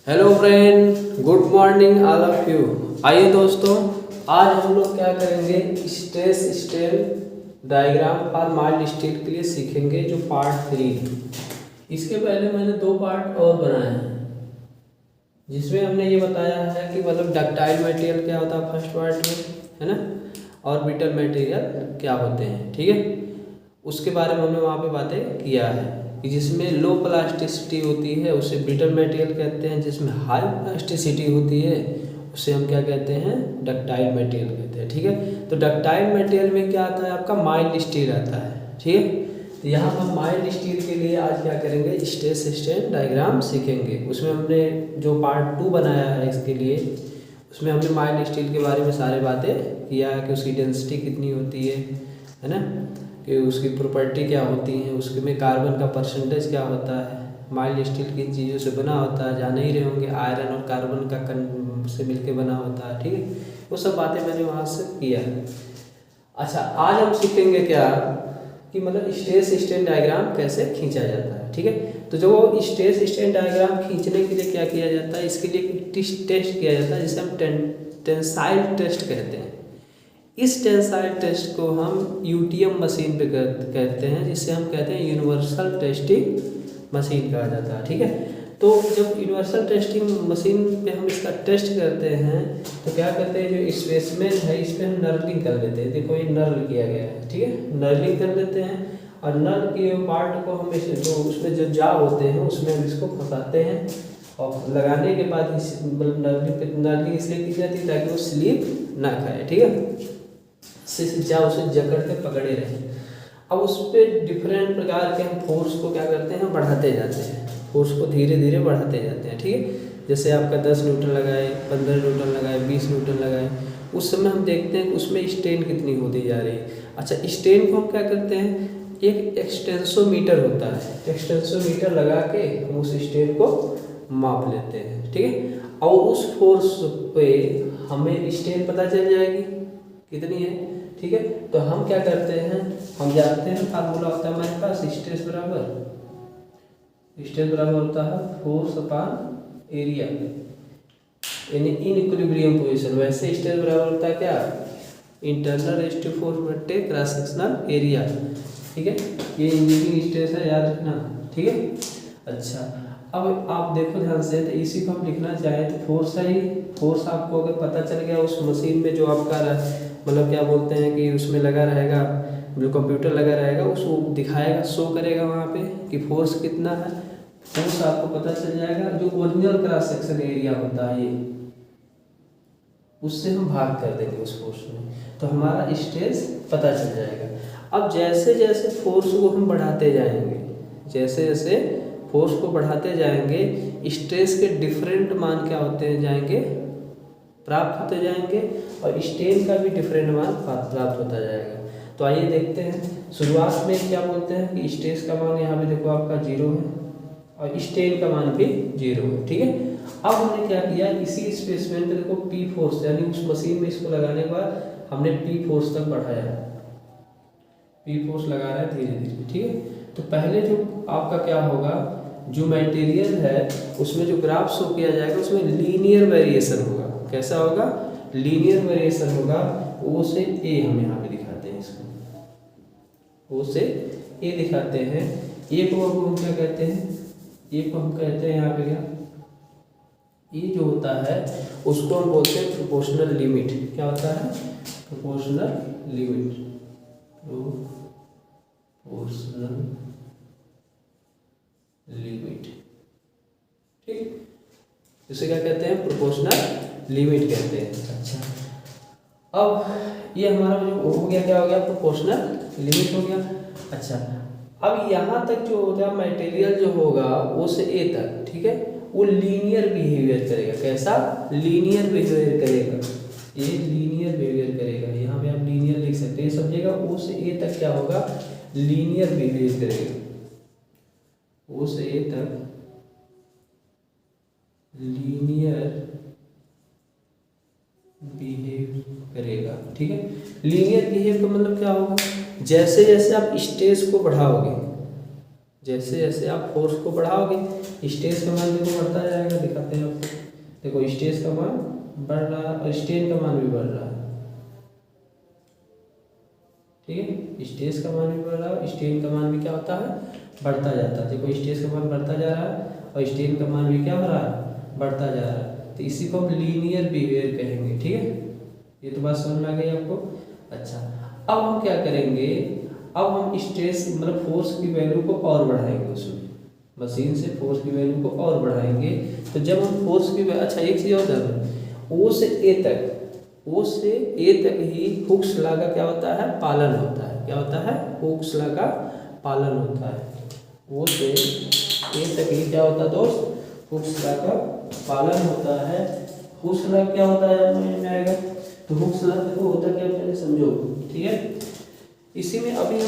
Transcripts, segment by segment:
Hello friend, good morning all of you. आइए दोस्तों, आज हम लोग क्या करेंगे, स्ट्रेस स्ट्रेन डायग्राम और माइल्ड स्टील के लिए सीखेंगे, जो पार्ट 3 है। इसके पहले मैंने 2 पार्ट और बनाए हैं, जिसमें हमने ये बताया है कि मतलब डक्टाइल मटेरियल क्या होता है फर्स्ट पार्ट में, है ना, और ब्रिटल मटेरियल क्या होते हैं। ठीक है, उसके बारे में हमने वहाँ पे बातें किया है कि जिसमें लो प्लास्टिसिटी होती है उसे ब्रिटल मटेरियल कहते हैं, जिसमें हाई प्लास्टिसिटी होती है उसे हम क्या कहते हैं, डक्टाइल मटेरियल कहते हैं। ठीक है, तो डक्टाइल मटेरियल में क्या आता है, आपका माइल्ड स्टील आता है। ठीक है, तो यहाँ हम माइल्ड स्टील के लिए आज क्या करेंगे, स्ट्रेस स्ट्रेन डायग्राम सीखेंगे। उसमें हमने जो पार्ट 2 बनाया है इसके लिए, उसमें हमने माइल्ड स्टील के बारे में सारे बातें किया है कि उसकी डेंसिटी कितनी होती है ना, कि उसकी प्रॉपर्टी क्या होती है, उसके में कार्बन का परसेंटेज क्या होता है, माइल्ड स्टील किन चीज़ों से बना होता है, जान ही रहे होंगे, आयरन और कार्बन का से मिलके बना होता है। ठीक है, वो सब बातें मैंने वहाँ से किया है। अच्छा, आज हम सीखेंगे क्या कि मतलब स्ट्रेस स्ट्रेन डायग्राम कैसे खींचा जाता है। ठीक है, तो जो स्ट्रेस स्ट्रेन डायग्राम खींचने के लिए क्या किया जाता है, इसके लिए एक टेस्ट किया जाता है जिसे हम टेंसाइल टेस्ट कहते हैं। इस टेंसाइल टेस्ट को हम यूटीएम मशीन पे कहते हैं, जिसे हम कहते हैं यूनिवर्सल टेस्टिंग मशीन कहा जाता है। ठीक है, तो जब यूनिवर्सल टेस्टिंग मशीन पे हम इसका टेस्ट करते हैं तो क्या करते हैं, जो स्पेसिमेन है इस पर हम नर्लिंग कर लेते हैं। देखो ये नर्ल किया गया है, ठीक है, नर्लिंग कर लेते हैं और नर्ल के पार्ट को हम जो उसमें जो जा होते हैं उसमें हम इसको फंसाते हैं, और लगाने के बाद मतलब नर्लिंग इसलिए की जाती है ताकि वो स्लिप ना खाए। ठीक है, जा उसे जकड़ के पकड़े रहे। अब उस पर डिफरेंट प्रकार के हम फोर्स को क्या करते हैं, बढ़ाते जाते हैं, फोर्स को धीरे धीरे बढ़ाते जाते हैं। ठीक है, जैसे आपका 10 न्यूटन लगाए, 15 न्यूटन लगाए, 20 न्यूटन लगाए, उस समय हम देखते हैं कि उसमें स्ट्रेन कितनी होती जा रही है। अच्छा, स्ट्रेन को हम क्या करते हैं, एक एक्सटेंसोमीटर होता है, एक्सटेंसोमीटर लगा के हम उस स्ट्रेन को माप लेते हैं। ठीक है, और उस फोर्स पे हमें स्ट्रेन पता चल जाएगी कितनी है। ठीक है, तो हम क्या करते हैं, हम जानते हैं फार्मूला होता है हमारे पास, स्ट्रेस बराबर होता है फोर्स अपॉन एरिया, यानी इन इक्विलिब्रियम पोजीशन। वैसे स्ट्रेस बराबर होता है क्या, इंटरनल रेस्टिव फोर्स बटे क्रॉस सेक्शनल एरिया। ठीक है, ये इंजीनियरिंग स्ट्रेस है, याद रखना। ठीक है, अच्छा, अब आप देखो ध्यान से, तो इसी को हम लिखना चाहें तो फोर्स है, फोर्स आपको अगर पता चल गया उस मशीन में जो आपका मतलब क्या बोलते हैं कि उसमें लगा रहेगा, जो कंप्यूटर लगा रहेगा उसको दिखाएगा, शो करेगा वहाँ पे कि फोर्स कितना है, फोर्स आपको पता चल जाएगा। जो ओरिजिनल क्रॉस सेक्शन एरिया होता है ये, उससे हम भाग कर देंगे उस फोर्स में, तो हमारा स्ट्रेस पता चल जाएगा। अब जैसे जैसे फोर्स को हम बढ़ाते जाएंगे, जैसे जैसे फोर्स को बढ़ाते जाएंगे, स्ट्रेस के डिफरेंट मान क्या होते हैं जाएंगे, प्राप्त होते जाएंगे, और स्ट्रेन का भी डिफरेंट मान प्राप्त होता जाएगा। तो आइए देखते हैं, शुरुआत में क्या बोलते हैं कि स्ट्रेस का मान यहाँ पे देखो आपका 0 है और स्ट्रेन का मान भी 0 है। ठीक है, अब हमने क्या किया, इसी स्पेसमेन पे देखो पी फोर्स, यानी उस मशीन में इसको लगाने के बाद हमने पी फोर्स तक बढ़ाया, पी फोर्स लगा रहा है धीरे धीरे। ठीक है, तो पहले जो आपका क्या होगा, जो मटेरियल है उसमें जो ग्राफ शो किया जाएगा उसमें लीनियर वेरिएशन होगा। कैसा होगा, लीनियर वेरिएशन होगा। ओ से ए हम यहाँ पे दिखाते हैं, इसको ओ से ए दिखाते हैं। ए को हम क्या कहते हैं, ए को हम कहते हैं यहाँ पे क्या, ये जो होता है उसको हम बोलते हैं प्रोपोर्शनल लिमिट। क्या होता है, प्रोपोर्शनल लिमिट, प्रोपोर्शनल लिमिट। ठीक, इसे क्या कहते हैं, प्रोपोर्शनल लिमिट कहते हैं। अच्छा, अब ये हमारा जो हो गया, क्या हो गया, प्रोपोर्शनल लिमिट हो गया। अच्छा, अब यहाँ तक जो होता है मटेरियल जो होगा वो से ए तक, ठीक है, वो लीनियर बिहेवियर करेगा। कैसा, लीनियर बिहेवियर करेगा, ये लीनियर बिहेवियर करेगा। यहाँ पे आप लीनियर लिख सकते हैं, समझिएगा। ओ से ए तक क्या होगा, लीनियर बिहेवियर करेगा, ओ से ए तक लीनियर बिहेव करेगा। ठीक है, लीनियर बिहेव का मतलब क्या होगा, जैसे जैसे आप स्ट्रेस को बढ़ाओगे, जैसे जैसे आप फोर्स को बढ़ाओगे, स्ट्रेस का मान देखो बढ़ता जाएगा। दिखाते हैं आपको, देखो स्ट्रेस का मान बढ़ रहा है और स्ट्रेन का मान भी बढ़ रहा है, ठीक है। स्ट्रेस का मान भी बढ़ रहा है, स्ट्रेन का मान भी क्या होता है, बढ़ता जाता है। देखो स्ट्रेस का मान बढ़ता जा रहा है और स्ट्रेन का मान भी क्या हो रहा है, बढ़ता जा रहा है। तो इसी को हम लीनियर बिहेवियर कहेंगे, ठीक है। ये तो बात समझ में आ गई आपको। अच्छा, अब हम क्या करेंगे, अब हम स्ट्रेस मतलब फोर्स की वैल्यू को और बढ़ाएंगे, उसमें मशीन से फोर्स की वैल्यू को और बढ़ाएंगे। तो जब हम फोर्स की अच्छा एक चीज़ और जान, ओ से ए तक, ओ से ए तक ही हुक्स लॉ का क्या होता है, पालन होता है। क्या होता है, हुक्स लॉ का पालन होता है। ओ से ए तक ही क्या होता है दोस्त, हुक्स लॉ का पालन होता है। हुक्स लॉ क्या होता है आपको समझ में आएगा। तो हुक्स लॉ देखो होता क्या पहले समझो, ठीक है। इसी में अभी हम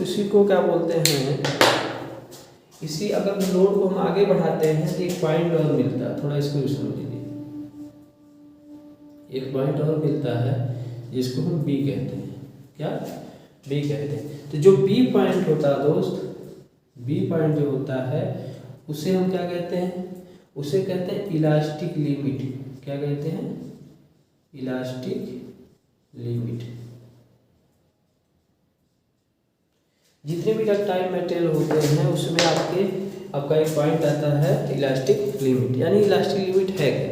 इसी को क्या बोलते हैं, इसी अगर लोड को हम आगे बढ़ाते हैं तो एक पॉइंट और मिलता है, थोड़ा इसको भी समझ लीजिए। एक पॉइंट और मिलता है जिसको हम बी कहते हैं। क्या, बी कहते हैं। तो जो बी पॉइंट होता है दोस्त, बी पॉइंट जो होता है उसे हम क्या कहते हैं, उसे कहते हैं इलास्टिक लिमिट। क्या कहते हैं, इलास्टिक लिमिट। जितने भी डक्टाइल मटेरियल होते हैं उसमें आपका एक पॉइंट आता है इलास्टिक लिमिट। यानी इलास्टिक लिमिट है क्या,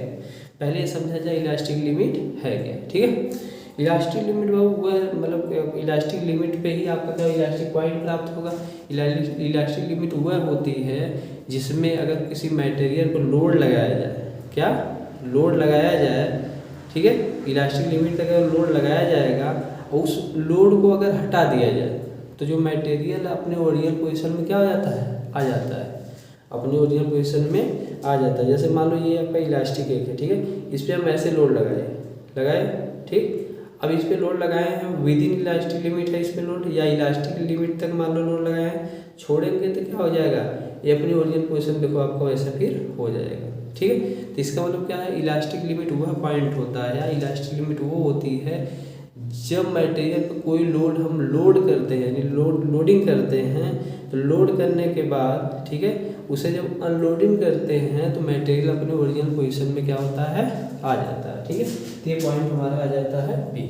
पहले ये समझा जाए इलास्टिक लिमिट है क्या, ठीक है। इलास्टिक लिमिट वह मतलब इलास्टिक लिमिट पे ही आपका क्या इलास्टिक पॉइंट प्राप्त होगा। इलास्टिक लिमिट वह होती है जिसमें अगर किसी मटेरियल को लोड लगाया जाए, क्या लोड लगाया जाए, ठीक है। इलास्टिक लिमिट तक अगर लोड लगाया जाएगा और उस लोड को अगर हटा दिया जाए तो जो मटेरियल अपने ओरिजिनल पोजीशन में क्या हो जाता है, आ जाता है, अपने ओरिजिनल पोजीशन में आ जाता है। जैसे मान लो ये आपका इलास्टिक एक है, ठीक है। इस पर हम ऐसे लोड लगाए, ठीक। अब इस पर लोड लगाए हैं, विद इन इलास्टिक लिमिट है इस पर लोड, या इलास्टिक लिमिट तक मान लो लोड लगाए हैं, छोड़ेंगे तो क्या हो जाएगा, ये अपनी ओरिजिनल पोजीशन देखो आपको ऐसा फिर हो जाएगा, ठीक है। तो इसका मतलब क्या है, इलास्टिक लिमिट वह पॉइंट होता है या इलास्टिक लिमिट वो होती है जब मटेरियल पर कोई लोड हम लोड करते हैं, यानी लोडिंग करते हैं, तो लोड करने के बाद, ठीक है, उसे जब अनलोडिंग करते हैं तो मटेरियल अपने ओरिजिनल पोजीशन में क्या होता है, आ जाता है, ठीक है। तो ये पॉइंट हमारा आ जाता है बी।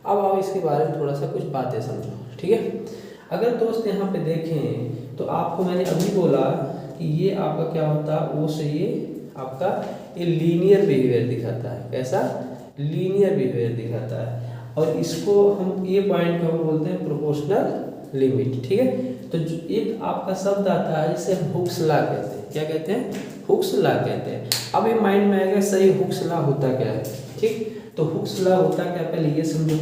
अब आओ इसके बारे में थोड़ा सा कुछ बातें समझो, ठीक है। अगर दोस्त यहाँ पे देखें तो आपको मैंने अभी बोला कि ये आपका क्या होता है, वो से ये आपका ये लीनियर बिहेवियर दिखाता है। कैसा, लीनियर बिहेवियर दिखाता है। और इसको हम ये पॉइंट को हम बोलते हैं प्रोपोर्शनल लिमिट, ठीक है। तो एक आपका शब्द आता है जिसे हुक्स लॉ कहते हैं। क्या कहते हैं, हुक्स लॉ कहते हैं। अब ये माइंड में आएगा सही हुक्स लॉ होता क्या है, ठीक। तो हुक्स लॉ होता क्या, पहले ये समझो।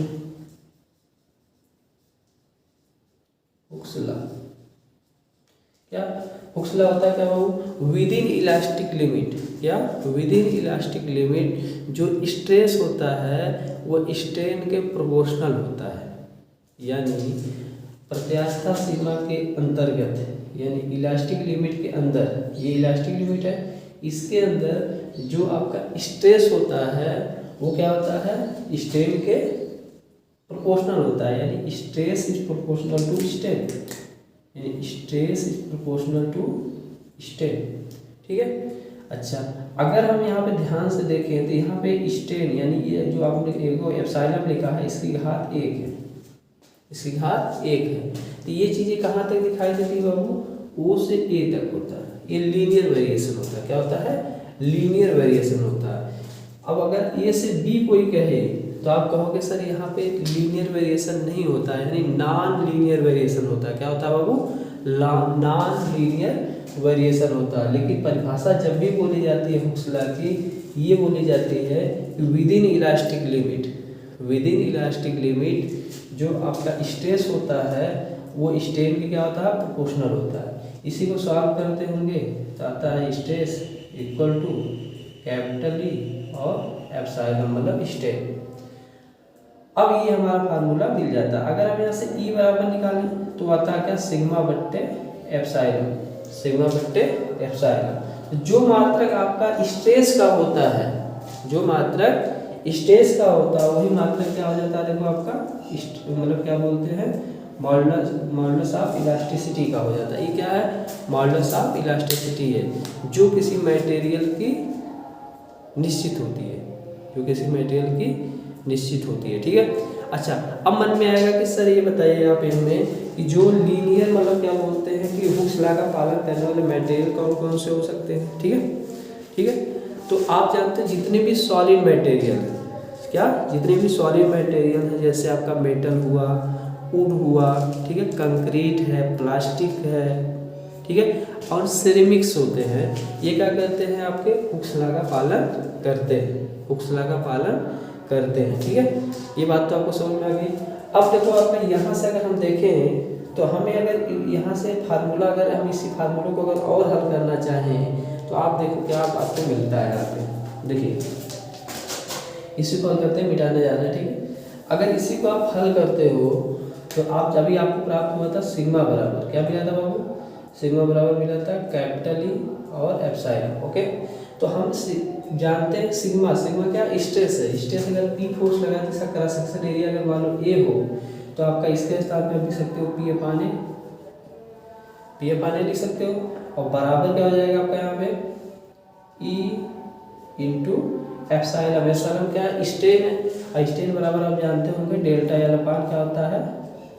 हुक्स लॉ क्या, हुक्स लॉ होता है क्या बाबू, विद इन इलास्टिक लिमिट। क्या, विद इन इलास्टिक लिमिट जो स्ट्रेस होता है वो स्ट्रेन के प्रोपोर्शनल होता है। यानी प्रत्यास्था सीमा के अंतर्गत, यानी इलास्टिक लिमिट के अंदर, ये इलास्टिक लिमिट है, इसके अंदर जो आपका स्ट्रेस होता है वो क्या होता है, स्ट्रेन के प्रोपोर्शनल होता है। यानी stress is proportional to strain, यानी stress is proportional to strain, ठीक है। अच्छा, अगर हम यहाँ पे ध्यान से देखें तो यहाँ पे स्ट्रेन यानी ये जो आपने एप्सिलॉन लिखा है इसकी घात 1 है, इसकी घात 1 है। तो ये चीज़ें कहाँ तक दिखाई देती है बाबू, ओ से ए तक होता है। ये लीनियर वेरिएशन होता है। क्या होता है, लीनियर वेरिएशन होता है। अब अगर ए से बी कोई कहे तो आप कहोगे सर यहाँ पे लीनियर वेरिएशन नहीं होता है, यानी नॉन लीनियर वेरिएशन होता है। क्या होता है बाबू, नॉन लीनियर वेरिएशन होता है। लेकिन परिभाषा जब भी बोली जाती है हुक्स लॉ की, ये बोली जाती है कि with in elastic limit, with in elastic limit जो आपका स्ट्रेस होता है वो स्ट्रेन के क्या होता है, प्रोपोर्शनल होता है। इसी को सॉल्व करते होंगे तो आता है stress equal to capital E और एप्सिलॉन मतलब स्ट्रेन। अब ये हमारा फार्मूला मिल जाता है। अगर हम यहाँ से ई बराबर निकालें तो आता है क्या, सिग्मा बट्टे एप्सिलॉन, सिग्मा बट्टे एप्सिलॉन। जो मात्रक आपका स्ट्रेस का होता है, जो मात्रक स्ट्रेस का होता है वही मात्रक क्या हो जाता है, देखो आपका मतलब क्या बोलते हैं, मॉडुलस ऑफ इलास्टिसिटी का हो जाता है। ये क्या है, मॉडुलस ऑफ इलास्टिसिटी है जो किसी मटेरियल की निश्चित होती है, जो किसी मटेरियल की निश्चित होती है। ठीक है, अच्छा अब मन में आएगा कि सर ये बताइए आप इनमें कि जो लीनियर मतलब क्या बोलते हैं कि हुक्स लॉ का पालन करने वाले मटेरियल कौन कौन से हो सकते हैं। ठीक है, ठीक है, तो आप जानते हैं जितने भी सॉलिड मटेरियल है, क्या जितने भी सॉलिड मटेरियल हैं, जैसे आपका मेटल हुआ, वुड हुआ, ठीक है, कंक्रीट है, प्लास्टिक है, ठीक है, और सिरेमिक्स होते हैं, ये क्या करते हैं आपके हुक्स लॉ का पालन करते हैं, हुक्स लॉ का पालन करते हैं। ठीक है, ये बात तो आपको समझ में आ गई। अब देखो आपका यहाँ से अगर हम देखें तो हमें अगर यहाँ से फार्मूला, अगर हम इसी फार्मूले को अगर और हल करना चाहें तो आप देखो क्या आपको मिलता है यहाँ पे। देखिए इसी को हल करते हैं, मिटाने जाना है। ठीक है, अगर इसी को आप हल करते हो तो आप अभी आपको प्राप्त हुआ था सिग्मा बराबर क्या मिला था बाबू, सिग्मा बराबर मिला था कैपिटल ई और एप्सिलॉन। ओके, तो हम जानते हैं सिग्मा, सिग्मा क्या स्ट्रेस है, स्ट्रेस अगर पी फोर्स लगाते इसका क्रॉस सेक्शन एरिया अगर मान लो ए हो तो आपका इसके स्थान पे लिख सकते हो पी अपान ए, पी अपान ए लिख सकते हो, और बराबर क्या हो जाएगा आपका यहाँ पे ई इंटू एप्सिलॉन। एप्सिलॉन क्या स्ट्रेन है, स्ट्रेन बराबर आप जानते होंगे डेल्टा एल अपान क्या होता है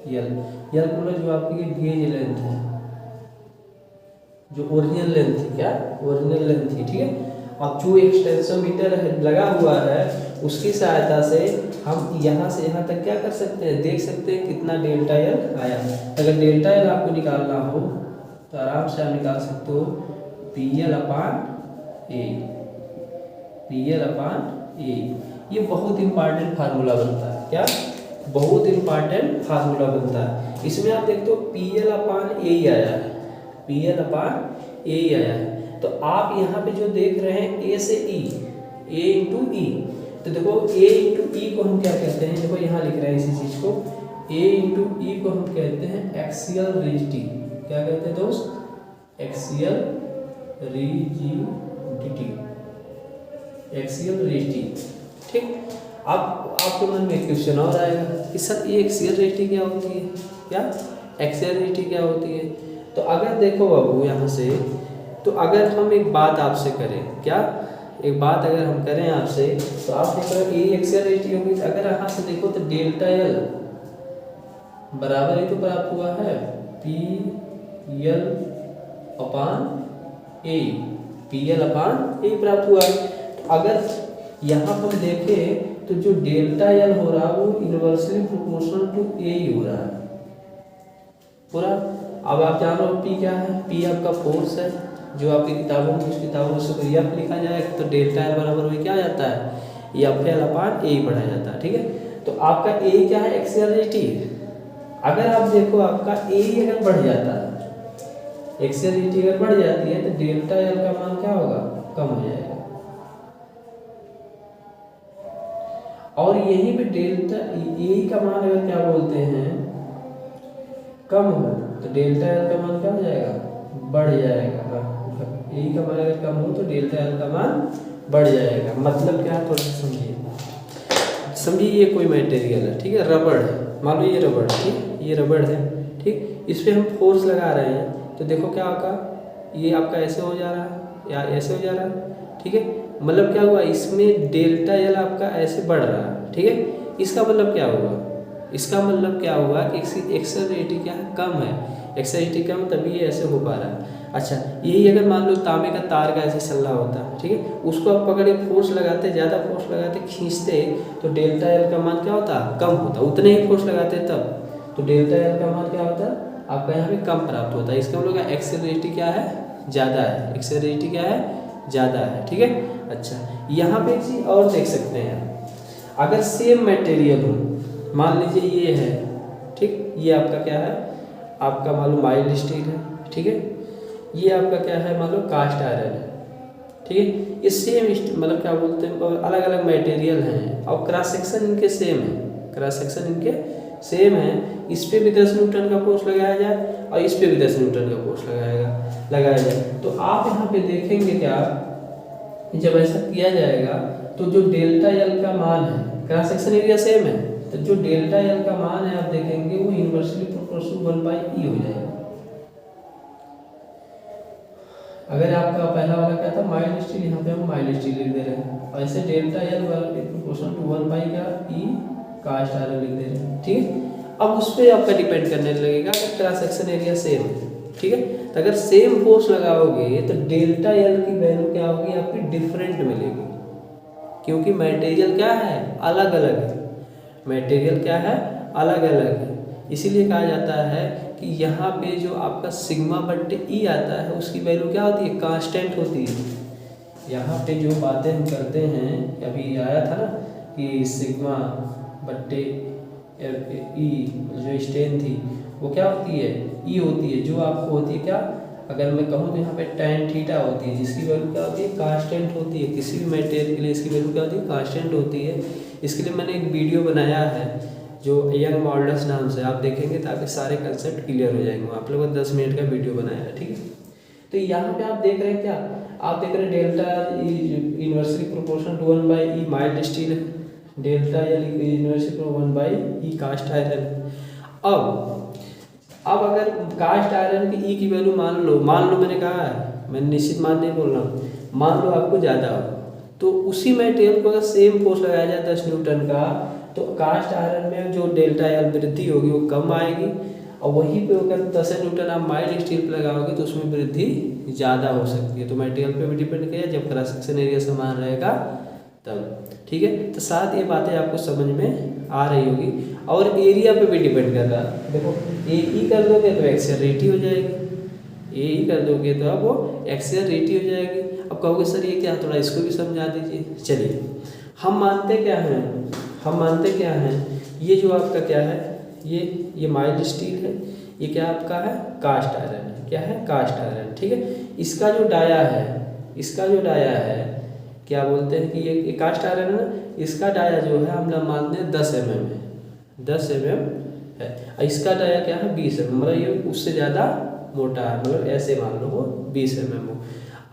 यल, यल मतलब जो आपकी गेज लेंथ है, जो ओरिजिनल लेंथ थी, क्या ओरिजिनल लेंथ थी। ठीक है, अब जो एक्सटेंसोमीटर लगा हुआ है उसकी सहायता से हम यहाँ से यहाँ तक क्या कर सकते हैं, देख सकते हैं कितना डेल्टा एल आया। अगर डेल्टा एल आपको निकालना हो तो आराम से आप निकाल सकते हो पी एल अपान ए, पी एल अपान ए। ये बहुत इंपॉर्टेंट फार्मूला बनता है, क्या बहुत इंपॉर्टेंट फार्मूला बनता है। इसमें आप देखते हो पी एल अपान ए ही आया है, पी एल अपान ए ही आया है। तो आप यहाँ पे जो देख रहे हैं ए से ई, ए इंटू ई, तो देखो ए इंटू ई को हम क्या कहते हैं, देखो यहाँ लिख रहे हैं इसी चीज को, ए इंटू ई को हम कहते हैं एक्सियल रिजिडिटी। क्या कहते हैं दोस्त, एक्सियल रिजिडिटी, एक्सियल रिजिडिटी। ठीक, अब आपके मन में क्वेश्चन और आएगा कि सर ये एक्सियल रिजिडिटी क्या होती है, क्या एक्सियल रिजिडिटी क्या होती है। तो अगर देखो बाबू यहाँ से, तो अगर हम एक बात आपसे करें, क्या एक बात अगर हम करें आपसे, तो आप देख रहे हो ए एक्सियल रिजिडिटी होगी। अगर यहाँ से देखो तो डेल्टा एल बराबर ही तो प्राप्त हुआ है पी एल अपान ए, पी एल अपान ए प्राप्त हुआ है। तो अगर यहाँ पर देखें तो जो डेल्टा एल हो रहा है वो इनवर्सली प्रोपोर्शनल टू ए ही हो रहा है पूरा। अब आप जान रहे हो पी क्या है, पी आपका फोर्स है, जो आपकी किताबों में कुछ किताबों से एफ लिखा जाएगा तो डेल्टा एल बराबर में क्या आ जाता है एफ एल अपान ए पढ़ा जाता है। ठीक है, तो आपका ए क्या है एक्सियल रिजिडिटी। अगर आप देखो आपका ए अगर बढ़ जाता है, एक्सियल रिजिडिटी अगर बढ़ जाती है तो डेल्टा एल का मान क्या होगा, कम हो जाएगा। और यहीं पे डेल्टा ए का मान अगर क्या बोलते हैं कम हो तो डेल्टा एल का मान क्या हो जाएगा, बढ़ जाएगा। ए का मान अगर कम हो तो डेल्टा एल का मान बढ़ जाएगा। मतलब क्या है थोड़ा समझिए, समझिए ये कोई मटेरियल है, ठीक है, रबड़ है, मान लो ये रबड़, ठीक, ये रबड़ है, ठीक, इस पर हम फोर्स लगा रहे हैं तो देखो क्या होगा, ये आपका ऐसे हो जा रहा है या ऐसे हो जा रहा है। ठीक है, मतलब क्या हुआ, इसमें डेल्टा एल आपका ऐसे बढ़ रहा है। ठीक है, इसका मतलब क्या हुआ, इसका मतलब क्या हुआ कि एक्सियल रिजिडिटी क्या है, कम है, एक्सियल रिजिडिटी कम तभी ये ऐसे हो पा रहा है। अच्छा, यही अगर मान लो तांबे का तार का ऐसे चल रहा होता है, ठीक है, उसको आप पकड़ के फोर्स लगाते, ज़्यादा फोर्स लगाते, खींचते तो डेल्टा एल का मान क्या होता, कम होता। उतने ही फोर्स लगाते तब तो डेल्टा एल का मान क्या होता, आपका यहाँ पे कम प्राप्त होता है। इसका मतलब एक्सियल रिजिडिटी क्या है, ज़्यादा है, एक्सियल रिजिडिटी क्या है, ज़्यादा है। ठीक है, अच्छा यहाँ पे एक चीज़ और देख सकते हैं, अगर सेम मटेरियल हो, मान लीजिए ये है, ठीक, ये आपका क्या है, आपका मान लो माइल्ड स्टील है, ठीक है, ये आपका क्या है, मान लो कास्ट आयरन है, ठीक है, ये सेम मतलब क्या बोलते हैं, अलग अलग मटेरियल हैं और क्रॉस सेक्शन इनके सेम है, क्रॉस सेक्शन इनके सेम है। इस पे भी 10 न्यूटन का फोर्स लगाया जाए और इस पे भी 10 न्यूटन का फोर्स लगाया जाए, तो आप यहाँ पे देखेंगे क्या, जब ऐसा किया जाएगा तो जो डेल्टा एल का मान है, क्रॉस सेक्शन एरिया सेम है, तो जो डेल्टा एल का मान है आप देखेंगे वो इनवर्सली प्रोपोर्शनल 1/e हो जाएगा। अगर आपका पहला वाला क्या था माइल्ड स्टील, यहाँ पे हम माइल्ड स्टील लिख दे रहे हैं। और ऐसे delta L proportional to 1 by क्या ई कास्ट आयरन लिख दे रहे हैं। ठीक है, अब उस पर आपका डिपेंड करने लगेगा कि क्रॉस सेक्शन एरिया सेम है। ठीक है, तो अगर सेम फोर्स लगाओगे तो डेल्टा एल की वैल्यू क्या होगी आपकी डिफरेंट मिलेगी, क्योंकि मटेरियल क्या है अलग अलग है। मटेरियल क्या है अलग अलग है, इसीलिए कहा जाता है कि यहाँ पे जो आपका सिग्मा बट्टे ई आता है उसकी वैल्यू क्या होती है कांस्टेंट होती है। यहाँ पे जो बातें हम करते हैं, अभी आया था ना कि सिग्मा बट्टे ई जो स्ट्रेन थी वो क्या होती है ई होती है, जो आपको होती है क्या, अगर मैं कहूँ तो यहाँ पे tan थीटा होती है जिसकी वैल्यू क्या होती है कांस्टेंट होती है। किसी भी मटेरियल के लिए इसकी वैल्यू क्या होती है कांस्टेंट होती है। इसके लिए मैंने एक वीडियो बनाया है जो यंग मॉडल्स नाम से, आप देखेंगे ताकि सारे कंसेप्ट क्लियर हो जाएंगे। आप लोगों ने 10 मिनट का वीडियो बनाया है। ठीक है, तो यहाँ पे आप देख रहे हैं क्या, आप देख रहे हैं delta inversely proportional to 1 by E mild steel है, डेल्टा या inversely 1 by E cast iron. अब अगर कास्ट आयरन की ई की वैल्यू मान लो मैंने कहा है, मैंने निश्चित मान नहीं बोल रहा हूँ, मान लो आपको ज़्यादा हो, तो उसी मटेरियल को अगर सेम फोर्स लगाया जाए 10 न्यूटन का, तो कास्ट आयरन में जो डेल्टा एल वृद्धि होगी वो कम आएगी, और वहीं पे अगर 10 न्यूटन आप माइल्ड स्टील पर लगाओगे तो उसमें वृद्धि ज़्यादा हो सकती है। तो मटेरियल पे भी डिपेंड किया, जब क्रॉस सेक्शन एरिया समान रहेगा तब। ठीक है, तो साथ ये बातें आपको समझ में आ रही होगी, और एरिया पे भी डिपेंड कर रहा है। देखो ए ई कर दोगे तो एक्सियल रेटी हो जाएगी, ए ई कर दोगे तो अब वो एक्सियल रेटी हो जाएगी। अब कहोगे सर ये क्या, थोड़ा इसको भी समझा दीजिए। चलिए, हम मानते क्या हैं, ये जो आपका क्या है, ये माइल्ड स्टील है, ये क्या आपका है कास्ट आयरन है, क्या है कास्ट आयरन। ठीक है, इसका जो डाया है क्या बोलते हैं कि ये कास्ट आयरन है ना, इसका डाया जो है हम लोग मानते हैं 10 mm है, 10 mm है, और इसका डाया क्या है 20 mm, मतलब ये उससे ज़्यादा मोटा है, मतलब ऐसे मान लो वो 20 mm हो।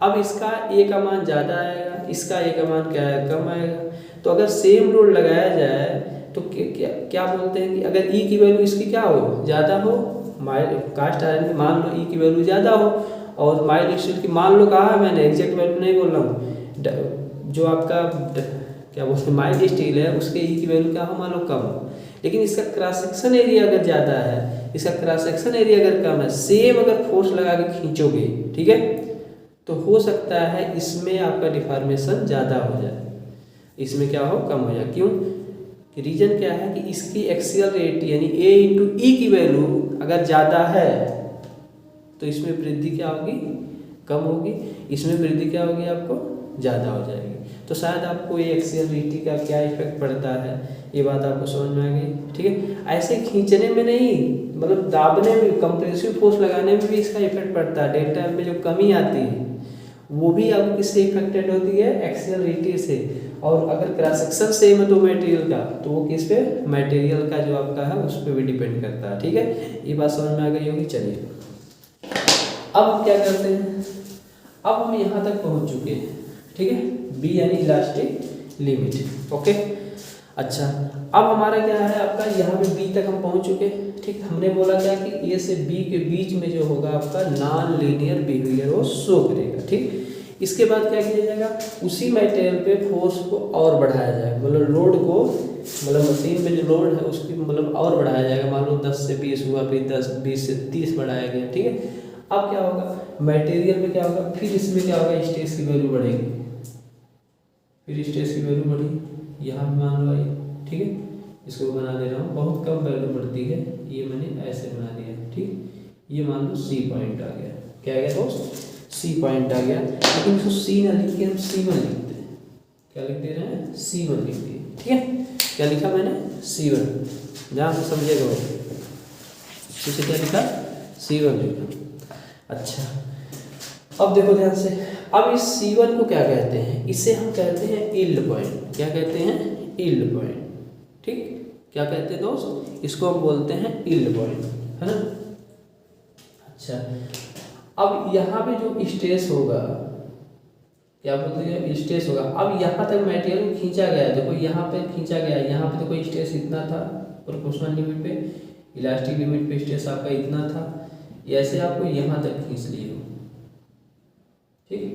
अब इसका ए का मान ज़्यादा आएगा, इसका ए का मान क्या है कम आएगा। तो अगर सेम लोड लगाया जाए तो क्या बोलते हैं कि अगर ई की वैल्यू इसकी क्या हो ज़्यादा हो, कास्ट आयरन की मान लो ई की वैल्यू ज़्यादा हो, और माइल्ड स्टील की मान लो कहा है मैंने, एग्जैक्ट वैल्यू नहीं बोल रहा हूँ, जो आपका क्या बोलते हैं माइल्ड स्टील है उसके ई की वैल्यू क्या हो मान लो कम हो, लेकिन इसका क्रॉस सेक्शन एरिया अगर ज़्यादा है, इसका क्रॉस सेक्शन एरिया अगर कम है, सेम अगर फोर्स लगा के खींचोगे, ठीक है, तो हो सकता है इसमें आपका डिफॉर्मेशन ज़्यादा हो जाए, इसमें क्या हो कम हो जाए। क्यों, रीजन क्या है कि इसकी एक्सियल रेट यानी ए इंटू ई की वैल्यू अगर ज़्यादा है तो इसमें वृद्धि क्या होगी कम होगी, इसमें वृद्धि क्या होगी आपको ज़्यादा हो जाएगी। तो शायद आपको ये एक्सियल रेटी का क्या इफेक्ट पड़ता है ये बात आपको समझ में आ गई। ठीक है, ऐसे खींचने में नहीं, मतलब दाबने में, कंप्रेसिव फोर्स लगाने में भी इसका इफेक्ट पड़ता है। डेल्टा में जो कमी आती है वो भी अब किससे इफेक्टेड होती है, एक्सियल रेटी से। और अगर क्रॉस सेक्शन सेम है तो मटेरियल का, तो वो किस पे, मटेरियल का जो आपका है उस पर भी डिपेंड करता है। ठीक है, ये बात समझ में आ गई होगी। चलिए अब हम क्या करते हैं, अब हम यहाँ तक पहुँच चुके हैं। ठीक है, बी यानी इलास्टिक लिमिट। ओके, अच्छा अब हमारा क्या है आपका, यहाँ पे बी तक हम पहुँच चुके। ठीक, हमने बोला क्या कि ए से बी के बीच में जो होगा आपका नॉन लीनियर बिहेवियर वो शो करेगा। ठीक, इसके बाद क्या किया जाएगा, उसी मटेरियल पे फोर्स को और बढ़ाया जाएगा, मतलब लोड को, मतलब मशीन में जो लोड है उसकी मतलब और बढ़ाया जाएगा। मान लो 10 से 20 हुआ, फिर 20 से 30 बढ़ाया गया। ठीक है, अब क्या होगा मटेरियल में क्या होगा, फिर इसमें क्या होगा स्ट्रेस की वैल्यू बढ़ेगी, फिर स्ट्रेस की वैल्यू बढ़ी, यहाँ मान लो आई। ठीक है, इसको बना दे रहा हूँ, बहुत कम वैल्यू बढ़ती है, ये मैंने ऐसे बना दिया। ठीक, ये मान लो सी पॉइंट आ गया, क्या आ गया दोस्त, सी पॉइंट आ गया। लेकिन इसको सी ना लिख के हम C1 लिखते हैं, क्या लिख दे रहे हैं C1 लिख दिए। ठीक है, क्या लिखा मैंने C1, जहाँ से समझेगा वो, इसे क्या लिखा C1 लिखा। अच्छा अब देखो ध्यान से, अब इस C1 को क्या कहते हैं, इसे हम कहते हैं यील्ड पॉइंट। क्या कहते हैं, यील्ड पॉइंट। ठीक, क्या कहते हैं दोस्त, इसको हम बोलते हैं यील्ड पॉइंट, है ना। अच्छा अब यहाँ पे जो स्ट्रेस होगा, क्या बोलते हैं स्ट्रेस होगा, अब यहाँ तक मटेरियल खींचा गया है, देखो यहाँ पे खींचा गया है, यहाँ पे तो कोई स्ट्रेस इतना था प्रोपोर्शनल लिमिट पे, इलास्टिक लिमिट पे स्ट्रेस आपका इतना था, ऐसे आपको यहाँ तक खींच लिए हो। ठीक।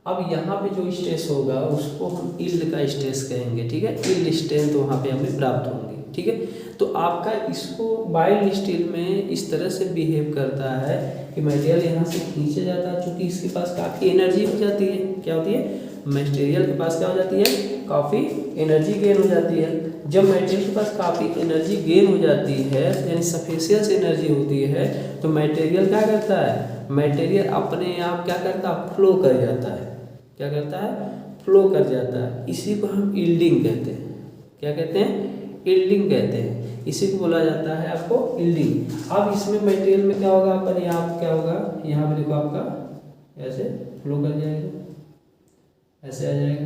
अब यहाँ पे जो स्ट्रेस होगा उसको हम यील्ड का स्ट्रेस कहेंगे, ठीक है। यील्ड स्ट्रेंथ वहाँ पे हमें प्राप्त होंगी, ठीक है। तो आपका इसको माइल्ड स्टील में इस तरह से बिहेव करता है कि मटेरियल यहाँ से खींचा जाता है, चूँकि इसके पास काफ़ी एनर्जी हो जाती है। क्या होती है? मटेरियल के पास क्या हो जाती है? काफ़ी एनर्जी गेन हो जाती है। जब मटेरियल के पास काफ़ी एनर्जी गेन हो जाती है, यानी सफिशिएंट एनर्जी होती है, तो मटेरियल क्या करता है? मटेरियल अपने आप क्या करता है? फ्लो कर जाता है। क्या करता है? फ्लो कर जाता है। इसी को हम यील्डिंग कहते हैं। क्या कहते हैं? यील्डिंग कहते हैं। इसी को बोला जाता है आपको यील्डिंग। अब इसमें मटेरियल में क्या होगा? पर यहाँ क्या होगा? यहाँ पे देखो आपका ऐसे फ्लो कर जाएगा, ऐसे आ जाएगा,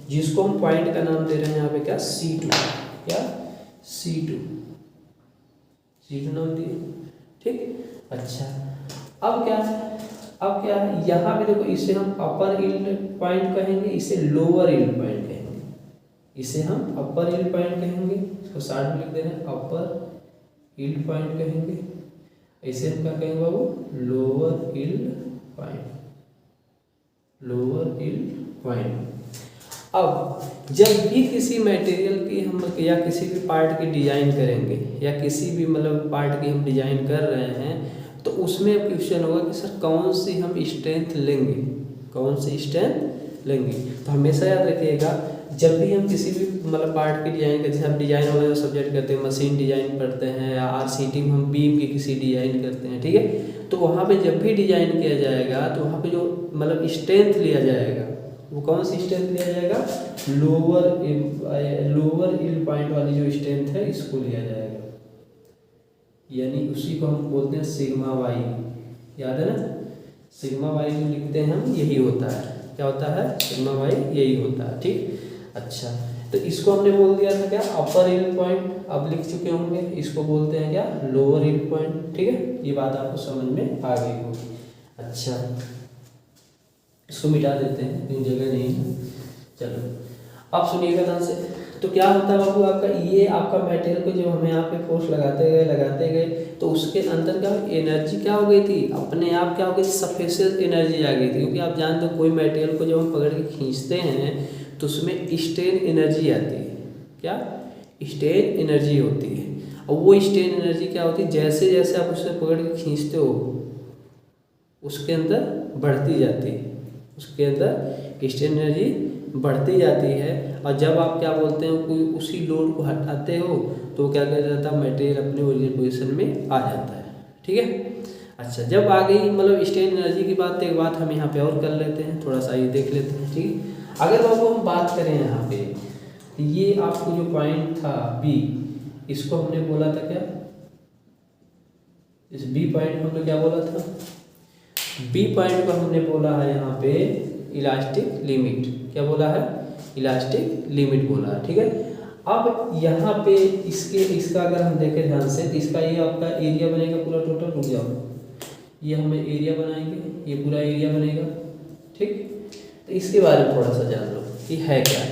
जिसको हम पॉइंट का नाम दे रहे हैं यहाँ पे क्या? C2। क्या? C2 नाम दिए, ठीक। अच्छा, अब क्या है? अब क्या है? यहाँ पे देखो, इसे हम अपर यील्ड पॉइंट कहेंगे, इसे लोअर यील्ड पॉइंट कहेंगे। इसे हम अपर यील्ड पॉइंट कहेंगे, इसको शॉर्ट में लिख दे रहे हैं, अपर यील्ड पॉइंट कहेंगे। इसे हम क्या कहेंगे बाबू? Lower yield point. Lower yield point. अब जब भी किसी मटेरियल की हम या किसी भी पार्ट की डिजाइन करेंगे, या किसी भी मतलब पार्ट की हम डिजाइन कर रहे हैं, तो उसमें क्वेश्चन होगा कि सर कौन सी हम स्ट्रेंथ लेंगे, कौन सी स्ट्रेंथ लेंगे। तो हमेशा याद रखिएगा, जब भी हम किसी भी मतलब पार्ट की डिजाइन करते हैं, हम डिजाइन वाला जो सब्जेक्ट करते हैं, मशीन डिजाइन पढ़ते हैं, या RCT में हम बीम की किसी डिजाइन करते हैं, ठीक है। तो वहाँ पे जब भी डिजाइन किया जाएगा, तो वहाँ पे जो मतलब स्ट्रेंथ लिया जाएगा, वो कौन सी स्ट्रेंथ लिया जाएगा? लोअर यील्ड पॉइंट वाली जो स्ट्रेंथ है, इसको लिया जाएगा। यानी उसी को हम बोलते हैं सिग्मा वाई। याद है ना? सिग्मा वाई जो लिखते हैं हम, यही होता है। क्या होता है? सिग्मा वाई यही होता है, ठीक। अच्छा, तो इसको हमने बोल दिया था क्या? अपर यील्ड पॉइंट। अब लिख चुके होंगे, इसको बोलते हैं क्या? लोअर यील्ड पॉइंट, ठीक है। ये बात आपको समझ में आ गई होगी। अच्छा, इसको मिटा देते हैं, क्योंकि जगह नहीं है। चलो, अब सुनिएगा ध्यान से। तो क्या होता है बाबू आपका? ये आपका मटेरियल को जब हमें यहाँ पे फोर्स लगाते गए, तो उसके अंदर क्या एनर्जी क्या हो गई थी? अपने आप क्या हो गई? सफिशिएंट एनर्जी आ गई थी। क्योंकि आप जानते हो, कोई मटेरियल को जब हम पकड़ के खींचते हैं, तो उसमें स्ट्रेन एनर्जी आती है। क्या? स्ट्रेन एनर्जी होती है। और वो स्ट्रेन एनर्जी क्या होती है? जैसे जैसे आप उसे पकड़ के खींचते हो, उसके अंदर बढ़ती जाती है, उसके अंदर स्ट्रेन एनर्जी बढ़ती जाती है। और जब आप क्या बोलते हैं, कोई उसी लोड को हटाते हो, तो क्या कर जाता है? मटेरियल अपने ओरिजिनल पोजीशन में आ जाता है, ठीक है। अच्छा, जब आ गई मतलब स्ट्रेन एनर्जी की बात, तो एक बात हम यहाँ पे और कर लेते हैं, थोड़ा सा ये देख लेते हैं, ठीक। अगर बाबू हम बात करें यहाँ पे, ये आपको जो पॉइंट था B, इसको हमने बोला था क्या? इस B पॉइंट को हमने क्या बोला था? B पॉइंट को हमने बोला है यहाँ पे इलास्टिक लिमिट। क्या बोला है? इलास्टिक लिमिट बोला है, ठीक है। अब यहाँ पे इसका अगर हम देखें ध्यान से, तो इसका ये आपका एरिया बनेगा पूरा टोटल। रुक जाओ, ये हमें एरिया बनाएंगे, ये पूरा एरिया बनेगा, ठीक। तो इसके बारे में थोड़ा सा जान लो कि है क्या,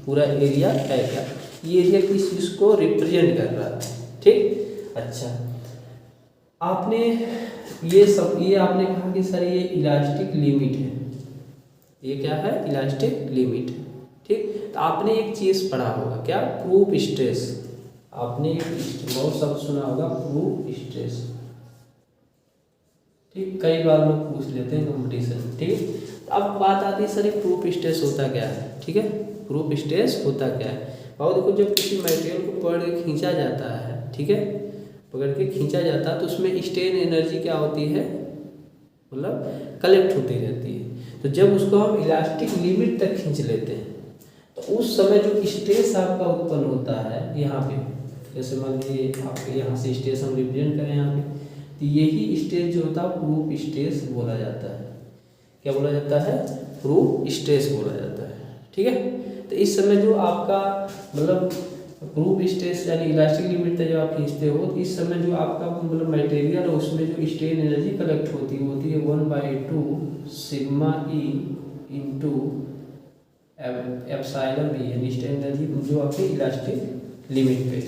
पूरा एरिया है क्या। ये एरिया किस चीज़ को रिप्रेजेंट कर रहा है, ठीक। अच्छा, आपने ये आपने कहा कि सर ये इलास्टिक लिमिट है। ये क्या है? इलास्टिक लिमिट, ठीक। तो आपने एक चीज़ पढ़ा होगा, क्या? Proof stress. आपने एक बहुत शब्द सुना होगा, प्रूफ स्ट्रेस, ठीक। कई बार लोग पूछ लेते हैं कंपटीशन में, ठीक। अब बात आती है सर ये प्रूफ स्ट्रेस होता क्या है, ठीक है। प्रूफ स्ट्रेस होता क्या है? और देखो, जब किसी मटेरियल को पकड़ के खींचा जाता है, ठीक है, पकड़ के खींचा जाता है, तो उसमें स्ट्रेन एनर्जी क्या होती है? मतलब कलेक्ट होती रहती है। तो जब उसको हम इलास्टिक लिमिट तक खींच लेते हैं, तो उस समय जो स्ट्रेस आपका उत्पन्न होता है यहाँ पे, जैसे मान लीजिए आपके यहाँ से स्ट्रेस हम रिप्रेजेंट करें यहाँ पे, तो यही स्ट्रेस जो होता है प्रूफ स्ट्रेस बोला जाता है। क्या बोला जाता है? प्रूफ स्ट्रेस बोला जाता है, ठीक है। तो इस समय जो आपका मतलब प्रूफ स्ट्रेस यानी इलास्टिक लिमिट तक जब आप खींचते हो, तो इस समय जो आपका मतलब मटेरियल है, उसमें जो स्ट्रेन एनर्जी कलेक्ट होती है 1/2 sigma E into epsilon B, यानी स्ट्रेन एनर्जी जो आपकी इलास्टिक लिमिट पे,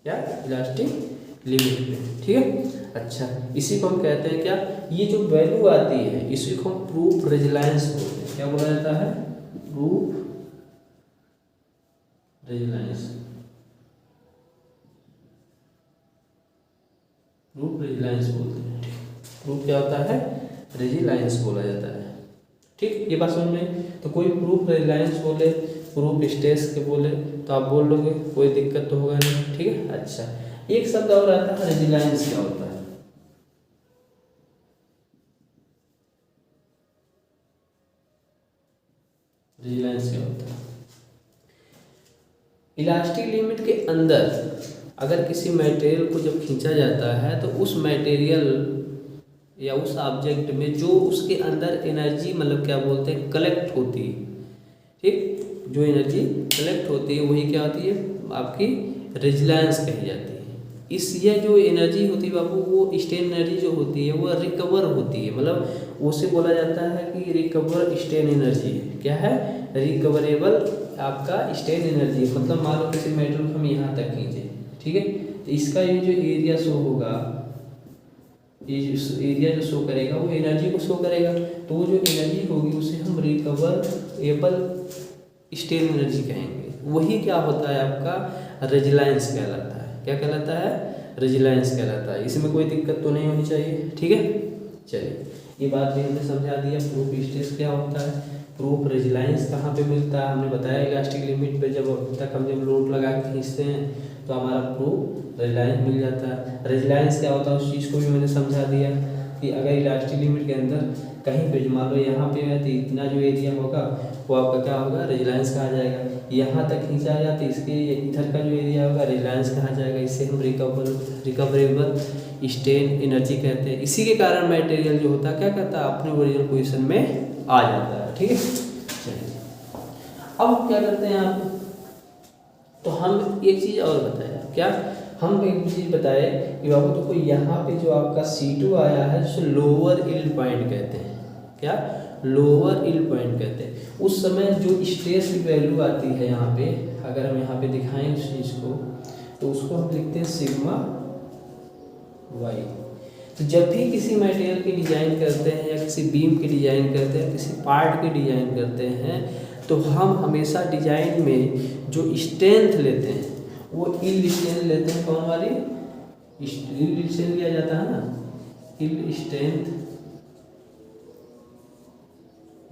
क्या? इलास्टिक लिमिट पे, ठीक है। अच्छा, इसी को हम कहते हैं क्या, ये जो वैल्यू आती है इसी को हम प्रूफ रेजिलेंस बोलते हैं। क्या बोला जाता है? Proof resilience. प्रूफ रेजिलेंस बोलते हैं। प्रूफ क्या होता है? रेजिलेंस बोला जाता है। ठीक, ये बात समझ में। तो कोई प्रूफ रेजिलेंस बोले, प्रूफ स्ट्रेस के बोले तो आप बोल लोगे, कोई दिक्कत तो होगा नहीं। ठीक है। अच्छा, एक शब्द और आता है रेजिलेंस। क्या होता है? रेजिलेंस क्या होता है? इलास्टिक लिमिट के अंदर अगर किसी मटेरियल को जब खींचा जाता है तो उस मटेरियल या उस ऑब्जेक्ट में जो उसके अंदर एनर्जी मतलब क्या बोलते हैं, कलेक्ट होती है। ठीक, जो एनर्जी कलेक्ट होती है वही क्या होती है? आपकी रेजिलेंस कही जाती है। इस ये जो एनर्जी होती है बाबू, वो स्ट्रेन एनर्जी जो होती है वो रिकवर होती है, मतलब उसे बोला जाता है कि रिकवर स्ट्रेन एनर्जी है। क्या है? रिकवरेबल आपका स्ट्रेन एनर्जी। मतलब मान लो किसी मेटल को हम यहाँ तक खींचे, ठीक है, तो इसका ये जो एरिया शो होगा, ये जो एरिया जो शो करेगा वो एनर्जी को शो करेगा। तो वो जो एनर्जी होगी उसे हम रिकवरेबल स्ट्रेन एनर्जी कहेंगे। वही क्या होता है? आपका रेजिलेंस कहलाता है। क्या कहलाता है? रेजिलेंस कहलाता है। इसमें कोई दिक्कत तो नहीं होनी चाहिए। ठीक है, चलिए ये बात भी हमने समझा दिया। प्रूफ स्ट्रेस क्या होता है, प्रूफ रेजिलेंस कहाँ पे मिलता है, हमने बताया इलास्टिक लिमिट पे जब तक हम जब लोड लगा के खींचते हैं तो हमारा प्रूफ रेजिलेंस मिल जाता है। रेजिलेंस क्या होता है उस चीज़ को भी मैंने समझा दिया कि अगर इलास्टिक लिमिट के अंदर कहीं पे मान लो यहाँ पे है तो इतना जो एरिया होगा वो आपका क्या होगा? रेजिलेंस कहा जाएगा। यहाँ तक खींचा जाए तो इसके इधर का जो एरिया होगा रेजिलेंस कहा जाएगा। इससे हम रिकवरेबल स्ट्रेन एनर्जी कहते हैं। इसी के कारण मटेरियल जो होता है क्या करता है? अपने ओरिजिनल पोजीशन में आ जाता है। ठीक है, चलिए अब क्या करते हैं आप, तो हम एक चीज़ और बताएं। क्या हम एक चीज़ बताए कि बाबू देखो यहाँ पे जो आपका C2 आया है जिसे लोअर यील्ड पॉइंट कहते हैं। क्या? लोअर यील्ड पॉइंट कहते हैं। उस समय जो स्ट्रेस की वैल्यू आती है यहाँ पे, अगर हम यहाँ पे दिखाएं उस चीज़ को तो उसको हम लिखते हैं सिग्मा वाई। तो जब भी किसी मटेरियल की डिज़ाइन करते हैं या किसी बीम की डिज़ाइन करते हैं, किसी पार्ट की डिज़ाइन करते हैं, तो हम हमेशा डिज़ाइन में जो स्ट्रेंथ लेते हैं वो यील्ड स्ट्रेंथ लेते हैं। कौन वाली? यील्ड स्ट्रेंथ लिया जाता है ना, यील्ड स्ट्रेंथ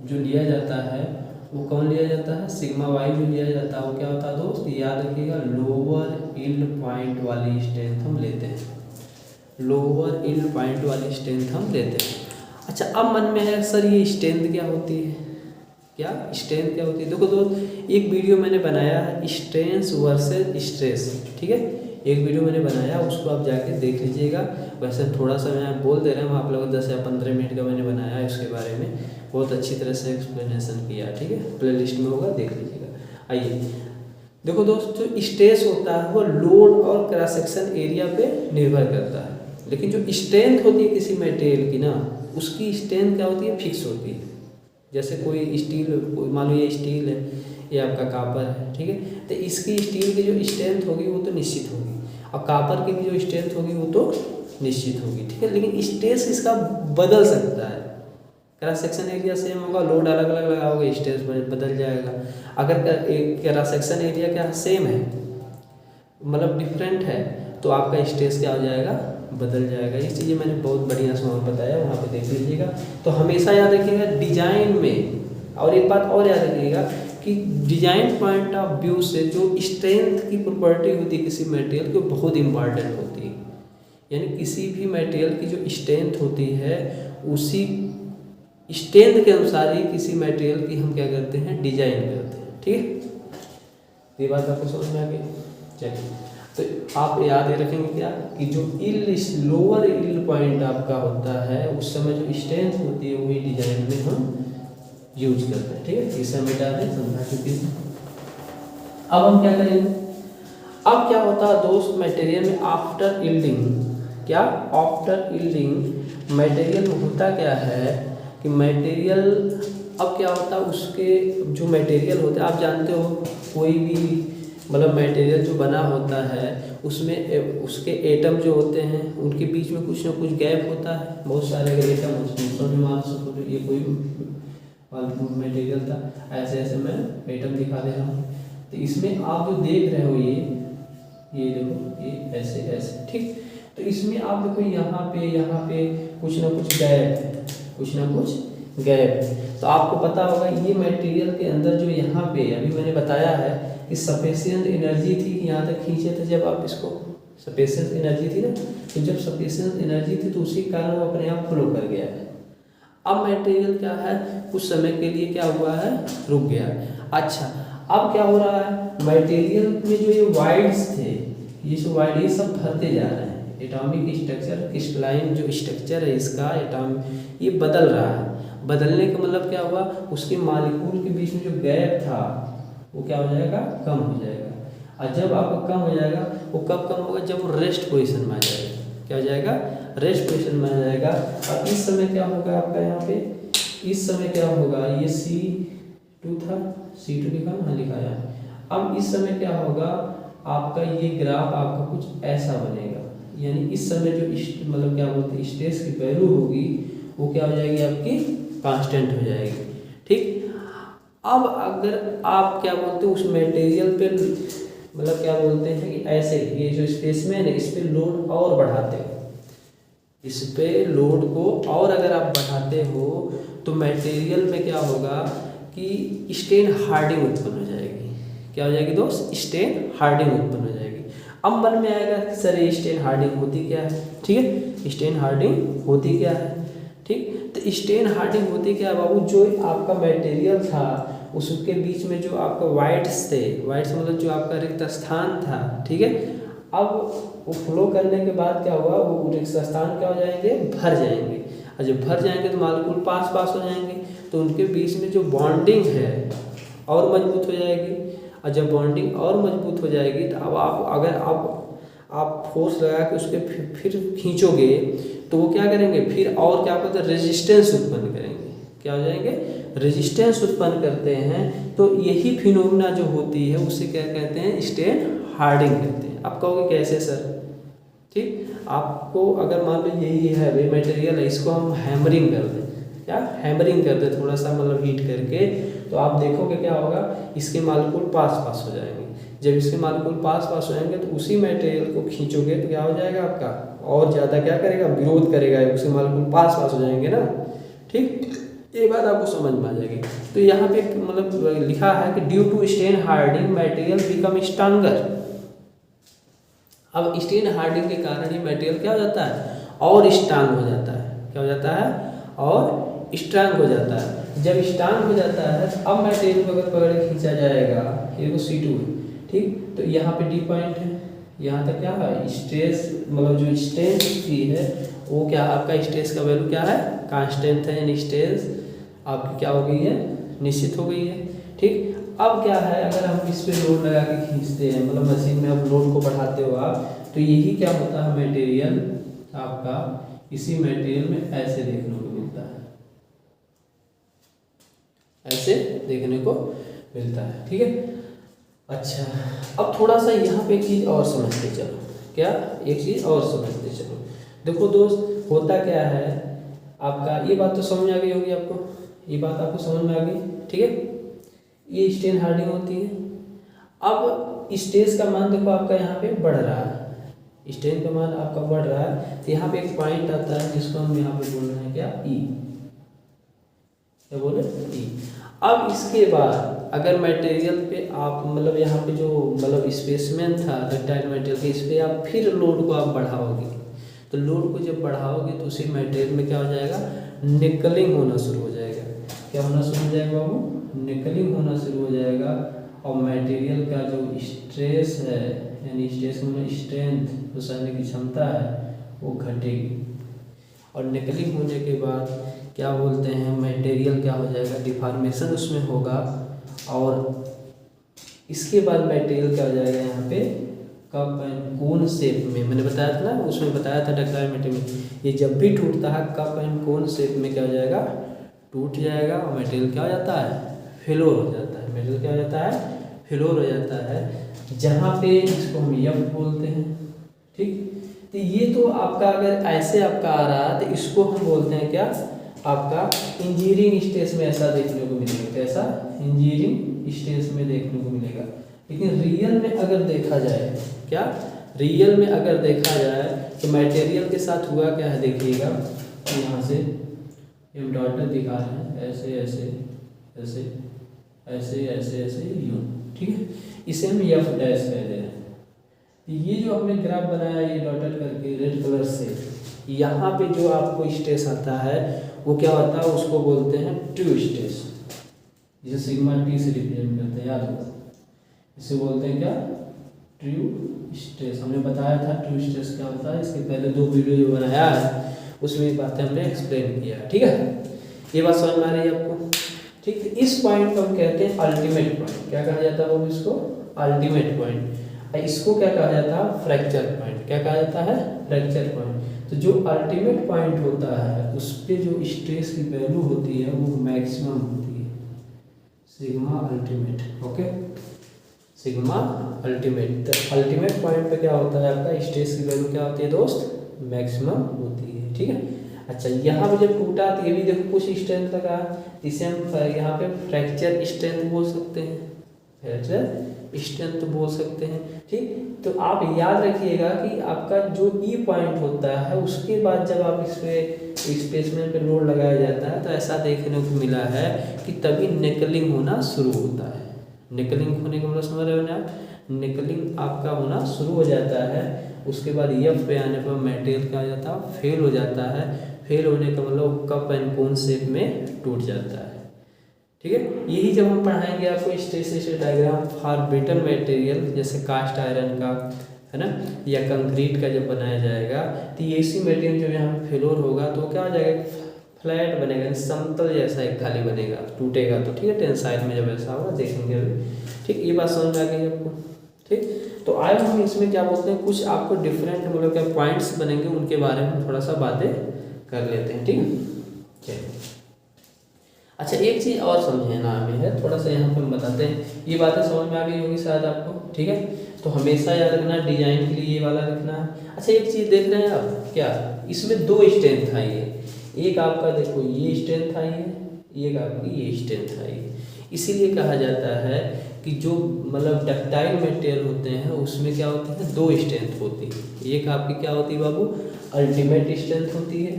जो लिया जाता है वो कौन लिया जाता है? सिग्मा वाई जो लिया जाता है वो क्या होता है दोस्त? याद रखिएगा, लोअर यील्ड पॉइंट वाली स्ट्रेंथ हम लेते हैं। लोअर यील्ड पॉइंट वाली स्ट्रेंथ हम लेते हैं। अच्छा, अब मन में है सर ये स्ट्रेंथ क्या होती है? क्या स्ट्रेंथ क्या होती है? देखो दोस्त, एक वीडियो मैंने बनाया है स्ट्रेंथ वर्सेस स्ट्रेस। ठीक है, एक वीडियो मैंने बनाया, उसको आप जाके देख लीजिएगा। वैसे थोड़ा सा मैं बोल दे रहा हूँ, आप लोग 10 या 15 मिनट का मैंने बनाया है उसके बारे में, बहुत अच्छी तरह से एक्सप्लेनेशन किया। ठीक है, प्लेलिस्ट में होगा, देख लीजिएगा। आइए देखो दोस्त, जो स्ट्रेस होता है वो लोड और क्रॉस सेक्शन एरिया पे निर्भर करता है, लेकिन जो स्ट्रेंथ होती है किसी मटेरियल की ना, उसकी स्ट्रेंथ क्या होती है? फिक्स होती है। जैसे कोई स्टील, मान लो ये स्टील है, ये आपका कापर है, ठीक है, तो इसकी स्टील की जो स्ट्रेंथ होगी वो तो निश्चित होगी, और कापर की भी जो स्ट्रेंथ होगी वो तो निश्चित होगी। ठीक है, लेकिन स्ट्रेस इसका बदल सकता है। क्रॉस सेक्शन एरिया सेम होगा, लोड अलग अलग लगाओगे स्ट्रेस बदल जाएगा। अगर क्रॉस सेक्शन एरिया क्या सेम है, मतलब डिफरेंट है, तो आपका स्ट्रेस क्या हो जाएगा? बदल जाएगा। ये चीज़ें मैंने बहुत बढ़िया से वहाँ बताया, वहाँ पे देख लीजिएगा। तो हमेशा याद रखिएगा डिजाइन में, और एक बात और याद रखिएगा कि डिजाइन पॉइंट ऑफ व्यू से जो स्ट्रेंथ की प्रॉपर्टी होती है किसी मटेरियल की बहुत इंपॉर्टेंट होती है। यानी किसी भी मटेरियल की जो स्ट्रेंथ होती है उसी स्ट्रेंथ के अनुसार ही किसी मटेरियल की हम क्या करते हैं? डिजाइन करते हैं। ठीक है, ये बात आपको समझ में आ गई। चलिए, तो आप याद रखेंगे क्या कि जो लोअर यील्ड पॉइंट आपका होता है उस समय जो स्ट्रेंथ होती है वही डिजाइन में हम यूज करते हैं। ठीक है, इसे हम डालें, समझा चुके हैं। अब हम क्या करेंगे? अब क्या होता है दोस्त मटेरियल में आफ्टर यील्डिंग? क्या आफ्टर यील्डिंग मटेरियल में होता क्या है कि मटेरियल, अब क्या होता है उसके जो मटेरियल होते हैं, आप जानते हो कोई भी मतलब मटेरियल जो बना होता है उसमें उसके एटम जो होते हैं उनके बीच में कुछ ना कुछ गैप होता है, बहुत सारे एटम उसमें मान सकते, ये कोई मटेरियल था, ऐसे ऐसे मैं एटम दिखा दे रहा हूँ। तो इसमें आप जो देख रहे हो ये देखो ये ऐसे ऐसे, ठीक। तो इसमें आप देखो यहाँ पे कुछ ना कुछ गैप है, कुछ ना कुछ गैप है। तो आपको पता होगा ये मटेरियल के अंदर जो यहाँ पे अभी मैंने बताया है कि सफिशिएंट एनर्जी थी कि यहाँ तक खींचे थे, जब आप इसको सफिशिएंट एनर्जी थी ना, तो जब सफिशिएंट एनर्जी थी तो उसी कारण वो अपने आप फ्लो कर गया है। अब मटेरियल क्या है, कुछ समय के लिए क्या हुआ है, रुक गया है। अच्छा, अब क्या हो रहा है, मटेरियल में जो ये वाइड्स थे, ये जो वाइड ये सब भरते जा रहे हैं। एटॉमिक स्ट्रक्चर, क्रिस्टलाइन जो स्ट्रक्चर है इसका एटॉमिक, ये बदल रहा है। बदलने का मतलब क्या हुआ, उसके मॉलिक्यूल के बीच में जो गैप था वो क्या हो जाएगा, कम हो जाएगा। और जब आपका कम हो जाएगा, वो कब कम होगा, जब वो रेस्ट पोजीशन में आ जाएगा। क्या हो जाएगा, रेस्ट पोजीशन में आ जाएगा। और इस समय क्या होगा आपका यहाँ पे, इस समय क्या होगा, ये C2 था, C2 लिखा ना, लिखा है। अब इस समय क्या होगा आपका, ये ग्राफ आपका कुछ ऐसा बनेगा, यानी इस समय जो मतलब क्या बोलते हैं स्ट्रेस की वैल्यू होगी वो क्या हो जाएगी आपकी, कांस्टेंट हो जाएगी, ठीक। अब अगर आप क्या बोलते हो उस मटेरियल पे मतलब क्या बोलते हैं कि ऐसे ये जो स्पेसमैन है इस पे लोड और बढ़ाते हो, इस पे लोड को और अगर आप बढ़ाते हो तो मटेरियल में क्या होगा कि स्ट्रेन हार्डिंग उत्पन्न हो जाएगी। क्या हो जाएगी दोस्त, स्ट्रेन हार्डिंग उत्पन्न हो जाएगी। अब मन में आएगा कि सर ये स्ट्रेन हार्डिंग होती क्या है, ठीक है, स्ट्रेन हार्डिंग होती क्या है, ठीक। तो स्ट्रेन हार्डिंग होती क्या है बाबू, जो आपका मटेरियल था उसके बीच में जो आपका वाइड्स थे, वाइड्स मतलब जो आपका रिक्त स्थान था, ठीक है। अब वो फ्लो करने के बाद क्या हुआ, वो रिक्त स्थान क्या हो जाएंगे, भर जाएंगे। और जब भर जाएंगे तो मॉलिक्यूल पास पास हो जाएंगे, तो उनके बीच में जो बॉन्डिंग है और मजबूत हो जाएगी। और जब बॉन्डिंग और मजबूत हो जाएगी तो अब आप अगर आप फोर्स लगा के उसके फिर खींचोगे तो वो क्या करेंगे, फिर और क्या कहते हैं रेजिस्टेंस उत्पन्न करेंगे। क्या हो जाएंगे, रेजिस्टेंस उत्पन्न करते हैं। तो यही फिनोमिना जो होती है उसे क्या कहते हैं, स्ट्रेन हार्डिंग कहते हैं। आप कहोगे कैसे सर, ठीक। आपको अगर मान लो यही है वे मटेरियल है, इसको हम हैमरिंग कर दें, क्या हैमरिंग कर दें थोड़ा सा मतलब हीट करके, तो आप देखोगे क्या होगा, इसके मॉलिक्यूल पास पास हो जाएंगे। जब इसके मॉलिक्यूल पास पास हो जाएंगे तो उसी मटेरियल को खींचोगे तो क्या हो जाएगा आपका, और ज़्यादा क्या करेगा, विरोध करेगा, उसके मॉलिक्यूल पास पास हो जाएंगे ना, ठीक। ये बात आपको समझ में आ जाएगी। तो यहाँ पे मतलब लिखा है कि due to strain hardening material become stronger. अब स्ट्रेन हार्डिंग के कारण ये मटेरियल क्या हो जाता है, और स्ट्रांग हो जाता है। क्या हो जाता है, और स्ट्रांग हो जाता है। जब स्ट्रांग हो जाता है तो अब मटेरियल को अगर पकड़ खींचा जाएगा, ये तो C2 है, ठीक। तो यहाँ पे D पॉइंट है, यहाँ तक क्या है स्ट्रेस, मतलब जो स्ट्रेस की है वो क्या आपका स्ट्रेस का वैल्यू क्या है, कांस्टेंट है, यानी स्ट्रेस आपकी क्या हो गई है, निश्चित हो गई है, ठीक। अब क्या है, अगर हम इस पे लोड लगा के खींचते हैं, मतलब मशीन में आप लोड को बढ़ाते हो आप, तो यही क्या होता है मटेरियल आपका इसी मटेरियल में ऐसे देखने को मिलता है, ऐसे देखने को मिलता है, ठीक है। अच्छा, अब थोड़ा सा यहाँ पे एक चीज़ और समझते चलो, क्या एक चीज़ और समझते चलो। देखो दोस्त, होता क्या है आपका, ये बात तो समझ आ गई होगी आपको, ये बात आपको समझ में आ गई, ठीक है। ये स्ट्रेन हार्डिंग होती है। अब स्ट्रेस का मान देखो आपका यहाँ पे बढ़ रहा है, स्ट्रेन का मान आपका बढ़ रहा है, तो यहाँ पे एक पॉइंट आता है जिसको हम यहाँ पे बोल रहे हैं क्या, E, क्या बोले E। अब इसके बाद अगर मटेरियल पे आप मतलब यहाँ पे जो मतलब स्पेसमैन था डक्टाइल मटेरियल के, इस पर आप फिर लोड को आप बढ़ाओगे, तो लोड को जब बढ़ाओगे तो उसी मटेरियल में क्या हो जाएगा, निकलिंग होना शुरू हो जाएगा। क्या होना शुरू हो जाएगा बाबू, निकलिंग होना शुरू हो जाएगा। और मटेरियल का जो स्ट्रेस है, यानी स्ट्रेस में स्ट्रेंथ जो सहने की क्षमता है वो घटेगी। और निकलिंग होने के बाद क्या बोलते हैं, मटेरियल क्या हो जाएगा, डिफॉर्मेशन उसमें होगा। और इसके बाद मटेरियल क्या हो जाएगा यहाँ पे कप एंड कोन शेप में, मैंने बताया था ना, उसमें बताया था डक्टाइल मटेरियल में, ये जब भी टूटता है कप एंड कोन शेप में क्या हो जाएगा, टूट जाएगा। और मटेरियल क्या हो जाता है, फेलोर हो जाता है। मटेरियल क्या हो जाता है, फेलोर हो जाता है। जहाँ पे इसको हम यफ बोलते हैं। ठीक, तो ये तो आपका अगर ऐसे आपका आ रहा है तो इसको हम बोलते हैं क्या, आपका इंजीनियरिंग स्टेज में ऐसा देखने को मिलेगा। कैसा, इंजीनियरिंग स्टेज में देखने को मिलेगा। लेकिन रियल में अगर देखा जाए, क्या रियल में अगर देखा जाए तो मटेरियल के साथ हुआ क्या है, देखिएगा यहाँ से हम डॉटर दिखा रहे हैं, ऐसे ऐसे ऐसे ऐसे ऐसे ऐसे यूं। ठीक है, इसे हम एफ डैश कह दे रहे हैं। ये जो हमने ग्राफ बनाया ये डॉटेड करके रेड कलर से, यहाँ पे जो आपको स्ट्रेस आता है वो क्या होता है, उसको बोलते हैं ट्रू स्ट्रेस, जिसे सिग्मा टी से रिप्रेजेंट करते हैं, याद होगा। इसे बोलते हैं क्या, ट्रू स्ट्रेस। हमने बताया था ट्रू स्ट्रेस क्या होता है, इसके पहले 2 वीडियो जो बनाया है उसमें ये बातें हमने एक्सप्लेन किया। ठीक है, ये बात समझ में आ रही है आपको। ठीक है, इस पॉइंट को हम कहते हैं अल्टीमेट पॉइंट। क्या कहा जाता है वो, इसको अल्टीमेट पॉइंट। इसको क्या कहा जाता है, फ्रैक्चर पॉइंट। क्या कहा जाता है, फ्रैक्चर पॉइंट। तो जो अल्टीमेट पॉइंट होता है उस पे जो स्ट्रेस की वैल्यू होती है वो मैक्सिमम होती है, sigma ultimate. Okay, sigma ultimate. तो अल्टीमेट पॉइंट पे क्या होता है, आपका स्ट्रेस की वैल्यू क्या होती है दोस्त, मैक्सिमम होती है। ठीक है, अच्छा यहाँ पे जब टूटा तो ये भी देखो कुछ स्ट्रेंथ लगा, इसे हम यहाँ पे फ्रैक्चर स्ट्रेंथ बोल सकते हैं, फ्रैक्चर स्ट्रेंथ बोल सकते हैं। ठीक, तो आप याद रखिएगा कि आपका जो ई पॉइंट होता है उसके बाद जब आप इस पे स्पेसमेन पे लोड लगाया जाता है तो ऐसा देखने को मिला है कि तभी निकलिंग होना शुरू होता है। निकलिंग होने का मतलब समझ रहे हो ना आप, निकलिंग आपका होना शुरू हो जाता है। उसके बाद एफ पे आने पर मटेरियल क्या हो जाता है, फेल हो जाता है। फेल होने का मतलब कप एंड कोन शेप में टूट जाता है। ठीक है, यही जब हम पढ़ाएंगे आपको stress diagram for brittle material, जैसे कास्ट आयरन का है ना, या कंक्रीट का जब बनाया जाएगा तो ये इसी मटेरियल जब यहाँ पे फेलोर होगा तो क्या हो जाएगा, फ्लैट बनेगा, समतल जैसा एक खाली बनेगा, टूटेगा तो। ठीक है, टेंसाइल में जब ऐसा होगा देखेंगे अभी। ठीक, ये बात समझ में आ गई आपको। ठीक, तो आज हम इसमें क्या बोलते हैं, कुछ आपको डिफरेंट मतलब क्या पॉइंट्स बनेंगे, उनके बारे में थोड़ा सा बातें कर लेते हैं। ठीक है, चलिए। अच्छा, एक चीज़ और समझना हमें है, थोड़ा सा यहाँ पे हम बताते हैं। ये बातें समझ में आ गई होगी शायद आपको। ठीक है, तो हमेशा याद रखना डिजाइन के लिए ये वाला रखना है। अच्छा, एक चीज़ देख रहे हैं आप, क्या इसमें 2 स्ट्रेंथ आई है, एक आपका देखो ये स्ट्रेंथ आई है, एक आपकी ये स्ट्रेंथ आई है। इसीलिए कहा जाता है कि जो मतलब डक्टाइल मटेरियल होते हैं उसमें क्या होते हैं, 2 स्ट्रेंथ होती है। एक आपकी क्या होती है बाबू, अल्टीमेट स्ट्रेंथ होती है,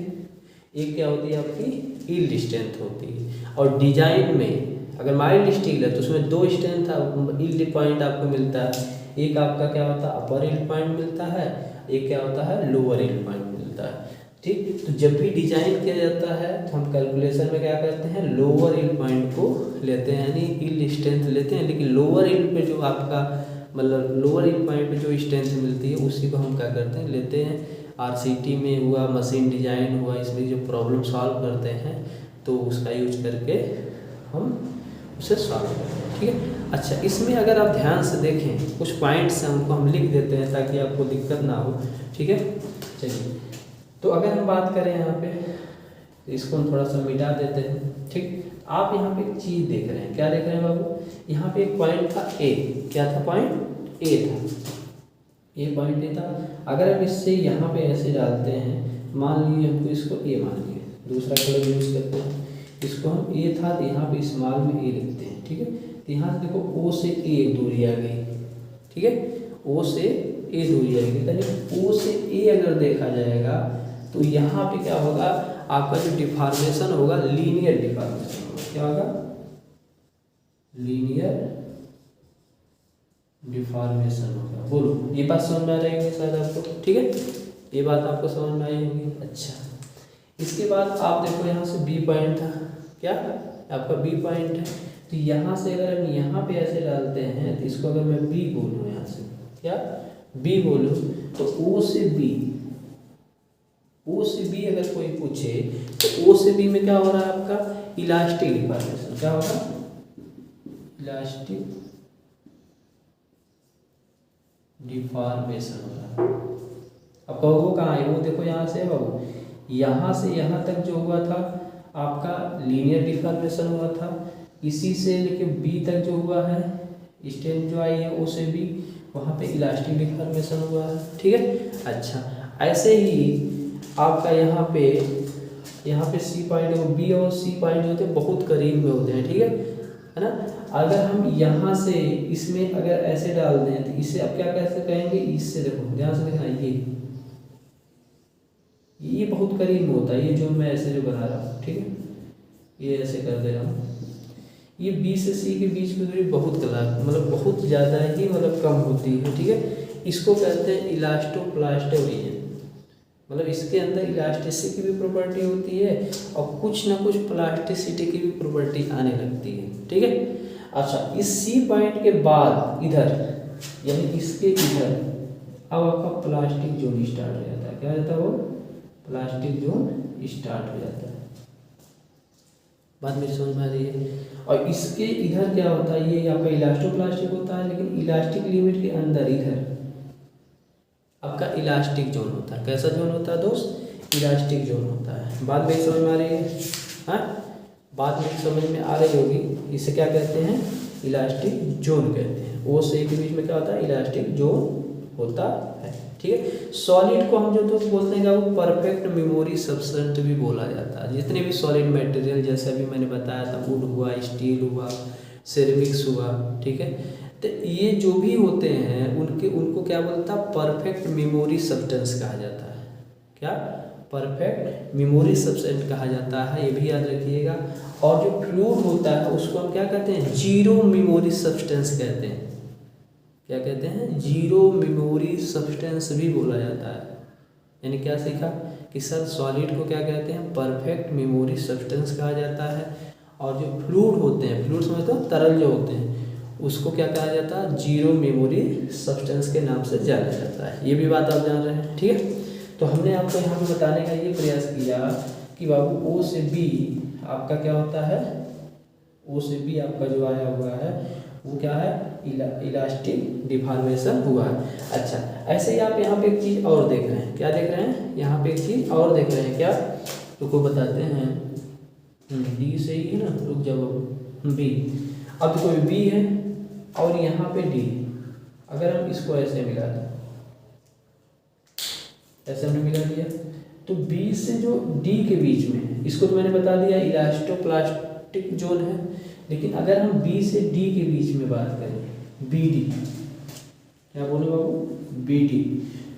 एक क्या होती है आपकी यील्ड स्ट्रेंथ होती है। और डिजाइन में अगर माइल्ड स्टील है तो उसमें 2 स्ट्रेंथ यील्ड पॉइंट आपको मिलता है। एक आपका क्या होता है, अपर यील्ड पॉइंट मिलता है, एक क्या होता है, लोअर यील्ड पॉइंट मिलता है। ठीक, तो जब भी डिजाइन किया जाता है तो हम कैलकुलेशन में क्या करते हैं, लोअर यील्ड पॉइंट को लेते हैं, यानी यील्ड स्ट्रेंथ लेते हैं। लेकिन लोअर यील्ड पे जो आपका मतलब लोअर यील्ड पॉइंट पे जो स्ट्रेंथ मिलती है उसी को हम क्या करते हैं, लेते हैं। आरसीटी में हुआ, मशीन डिजाइन हुआ, इसमें जो प्रॉब्लम सॉल्व करते हैं तो उसका यूज करके हम उसे सॉल्व करते हैं। ठीक है, अच्छा इसमें अगर आप ध्यान से देखें कुछ पॉइंट्स हमको हम लिख देते हैं ताकि आपको दिक्कत ना हो। ठीक है, चलिए, तो अगर हम बात करें यहाँ पे तो इसको हम थोड़ा सा मिटा देते हैं। ठीक, आप यहाँ पे एक चीज़ देख रहे हैं, क्या देख रहे हैं बाबू, यहाँ पे एक पॉइंट था ए। क्या था, पॉइंट ए था, ये पॉइंट ए था। अगर हम इससे यहाँ पे ऐसे डालते हैं, मान लीजिए हमको इसको ए मान लिए, दूसरा कलर यूज करते हैं, इसको हम ए था तो यहाँ पे स्मॉल में ए लिखते हैं। ठीक है, तो यहाँ से देखो ओ से ए दूरी आ गई। ठीक है, ओ से ए दूरी आएगी, यानी ओ से ए अगर देखा जाएगा तो यहाँ पे क्या होगा, आपका जो डिफॉर्मेशन होगा लीनियर डिफॉर्मेशन होगा। क्या होगा, लीनियर डिफॉर्मेशन होगा। बोलो, ये बात समझ में आ रही है शायद आपको। ठीक है, ये बात आपको समझ में आई होगी। अच्छा, इसके बाद आप देखो यहाँ से बी पॉइंट था, क्या आपका बी पॉइंट है, तो यहाँ से अगर हम यहाँ पे ऐसे डालते हैं तो इसको अगर मैं बी बोलूँ, यहाँ से क्या बी बोलूँ, तो ओ से बी, ओ से बी अगर कोई पूछे तो ओ से बी में क्या हो रहा है आपका, इलास्टिक डिफॉर्मेशन। क्या होगा, इलास्टिक डिफॉर्मेशन हो रहा है। अब कहोगे कहाँ है वो, देखो यहाँ से बाबू, यहाँ से यहाँ तक जो हुआ था आपका लीनियर डिफॉर्मेशन हुआ था, इसी से लेके बी तक जो हुआ है स्ट्रेन जो आई है ओ से बी, वहाँ पे इलास्टिक डिफॉर्मेशन हुआ है, ठीक है। अच्छा, ऐसे ही आपका यहाँ पे सी पॉइंट, बी और सी पॉइंट होते हैं बहुत करीब में होते हैं, ठीक है ना। अगर हम यहाँ से इसमें अगर ऐसे डाल दें तो इसे अब क्या कैसे कहेंगे, इससे देखो ध्यान से देखना, ये बहुत करीब में होता है, ये जो मैं ऐसे जो बना रहा हूँ, ठीक है, ये ऐसे कर दे रहा हूँ। ये बी से सी के बीच की दूरी बहुत मतलब बहुत ज़्यादा ही मतलब कम होती है, ठीक है। इसको कहते हैं इलास्टोप्लास्ट ओरिजिन, मतलब इसके अंदर इलास्टिसिटी की भी प्रॉपर्टी होती है और कुछ ना कुछ प्लास्टिसिटी की भी प्रॉपर्टी आने लगती है, ठीक है। अच्छा, इस सी पॉइंट के बाद इधर यानी इसके इधर अब आपका प्लास्टिक जोन स्टार्ट हो जाता है। क्या रहता है वो, प्लास्टिक जोन स्टार्ट हो जाता है। बात मेरी समझ में आ रही है। और इसके इधर क्या होता है, ये आपका इलास्टोप्लास्टिक होता है, लेकिन इलास्टिक लिमिट के अंदर इधर आपका इलास्टिक जोन होता है। कैसा जोन होता है दोस्त, इलास्टिक जोन होता है। बात मेरी समझ में आ रही है, हाँ, बात मेरी समझ में आ रही होगी। इसे क्या कहते हैं, इलास्टिक जोन कहते हैं। ओ से के बीच में क्या होता है, इलास्टिक जोन होता है, ठीक है। सॉलिड को हम जो तो बोलते हैं वो परफेक्ट मेमोरी सब्सटेंस भी बोला जाता है। जितने भी सॉलिड मटेरियल, जैसे अभी मैंने बताया था, वुड हुआ, स्टील हुआ, सिरेमिक्स हुआ, ठीक है, तो ये जो भी होते हैं उनको क्या बोलता है, परफेक्ट मेमोरी सब्सटेंस कहा जाता है। क्या, परफेक्ट मेमोरी सब्सटेंस कहा जाता है, ये भी याद रखिएगा। और जो फ्लूइड होता है उसको हम क्या कहते हैं, जीरो मेमोरी सब्सटेंस कहते हैं। क्या कहते हैं, जीरो मेमोरी सब्सटेंस भी बोला जाता है। यानी क्या सीखा कि सर सॉलिड को क्या कहते हैं, परफेक्ट मेमोरी सब्सटेंस कहा जाता है। और जो फ्लूइड होते हैं, फ्लूइड समझते हो, तरल जो होते हैं, उसको क्या कहा जाता है, जीरो मेमोरी सब्सटेंस के नाम से जाना जाता है। ये भी बात आप जान रहे हैं, ठीक है। तो हमने आपको यहाँ पे बताने का ये प्रयास किया कि बाबू ओ से बी आपका क्या होता है, ओ से बी आपका जो आया हुआ है वो क्या है, इलास्टिक डिफॉर्मेशन हुआ है। अच्छा, ऐसे ही आप यहाँ पे एक चीज़ और देख रहे हैं। क्या देख रहे हैं, यहाँ पे एक चीज़ और देख रहे हैं। क्या, रुको बताते हैं। डी से ही है ना, रुक जाओ, बी। अब कोई बी है और यहाँ पे डी, अगर हम इसको ऐसे मिला दें, ऐसे हमने मिला दिया, तो बी से जो डी के बीच में है, इसको तो मैंने बता दिया इलास्टोप्लास्टिक जोन है। लेकिन अगर हम बी से डी के बीच में बात करें, बी डी, क्या बोले बाबू, बी डी,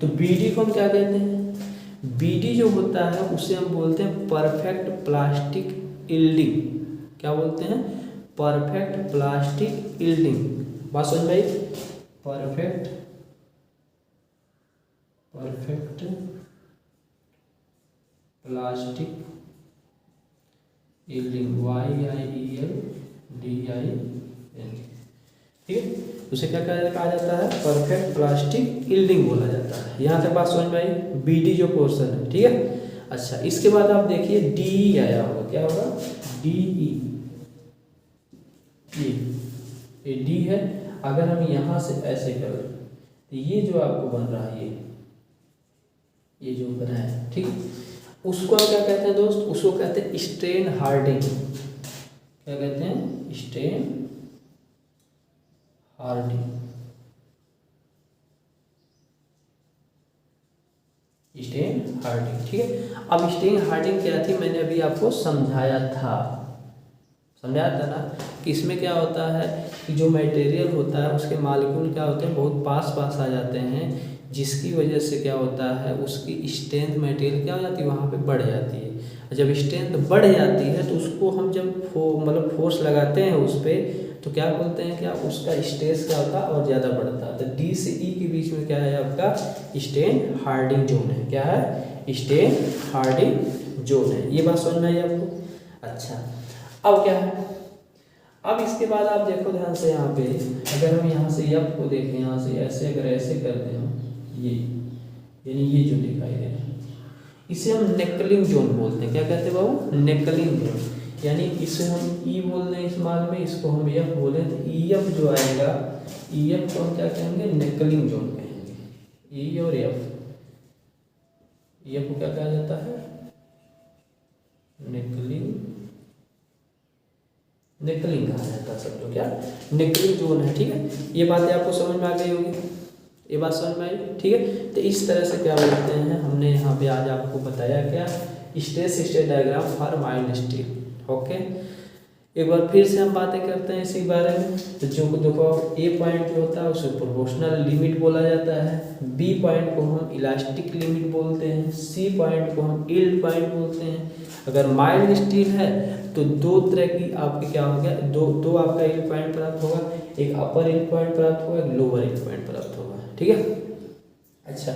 तो बी डी को हम क्या कहते हैं, बी डी जो होता है उसे हम बोलते हैं परफेक्ट प्लास्टिक इल्डिंग। क्या बोलते हैं, परफेक्ट प्लास्टिक इल्डिंग। बात समझ में आई, परफेक्ट प्लास्टिक इल्डिंग, YIELDING, ठीक है। उसे क्या कहा जाता है, परफेक्ट प्लास्टिक इल्डिंग बोला जाता है। यहाँ तक बात समझ में आई, BD जो पोर्शन है, ठीक है। अच्छा, इसके बाद आप देखिए DE आया होगा। क्या होगा, DE, ये D है। अगर हम यहाँ से ऐसे करें तो ये जो आपको बन रहा है, ये जो बना है, ठीक, उसको हम क्या कहते हैं दोस्त, उसको कहते हैं स्ट्रेन हार्डिंग। क्या कहते हैं, स्ट्रेन हार्डिंग, स्ट्रेन हार्डिंग, ठीक है। अब स्ट्रेन हार्डिंग क्या थी, मैंने अभी आपको समझाया था ना, कि इसमें क्या होता है कि जो मटेरियल होता है उसके मॉलिक्यूल क्या होते हैं, बहुत पास आ जाते हैं, जिसकी वजह से क्या होता है, उसकी स्ट्रेंथ मटेरियल क्या हो जाती है, वहाँ पे बढ़ जाती है। जब स्ट्रेंथ बढ़ जाती है तो उसको हम जब मतलब फोर्स लगाते हैं उस पर, तो क्या बोलते हैं, क्या उसका स्ट्रेस क्या होता है और ज़्यादा बढ़ता है। तो डी से ई के बीच में क्या है आपका, स्ट्रेन हार्डिंग जोन है। क्या है, स्ट्रेन हार्डिंग जोन है। ये बात समझ में आई आपको। अच्छा, अब क्या है, अब इसके बाद आप देखो ध्यान से, यहाँ पे अगर हम यहाँ से एफ को देखें, यहाँ से ऐसे अगर ऐसे करते हैं, ये यानी ये जो दिखाई दे रहा है, इसे हम नेकलिंग जोन बोलते हैं। क्या कहते हैं बाबू, नेकलिंग जोन। यानी इसे हम ई बोल रहे हैं इस मान में, इसको हम एफ बोले, तो ई एफ जो आएगा, ई एफ को हम क्या कहेंगे, नेकलिंग जोन कहेंगे। ई और एफ, ई एफ को क्या कहा जाता है, नेकलिंग निकलिंग कहा जाता है सब जो क्या निकलिंग जोन है। ठीक है, ये बातें आपको समझ में आ गई होगी, ये बात समझ में आई। ठीक है, तो इस तरह से क्या बोलते हैं हमने यहाँ पे आज आपको बताया क्या stress state diagram for mild steel. Okay, एक बार फिर से हम बातें करते हैं इसी बारे में। तो जो देखो ए पॉइंट जो होता है उसे प्रोपोर्शनल लिमिट बोला जाता है, बी पॉइंट को हम इलास्टिक लिमिट बोलते हैं, सी पॉइंट को हम यील्ड पॉइंट बोलते हैं। अगर माइल्ड स्टील है तो दो तरह की आपके क्या हो गया, दो आपका यील्ड पॉइंट प्राप्त होगा, एक अपर यील्ड पॉइंट प्राप्त होगा, एक लोअर यील्ड पॉइंट प्राप्त होगा। ठीक है, अच्छा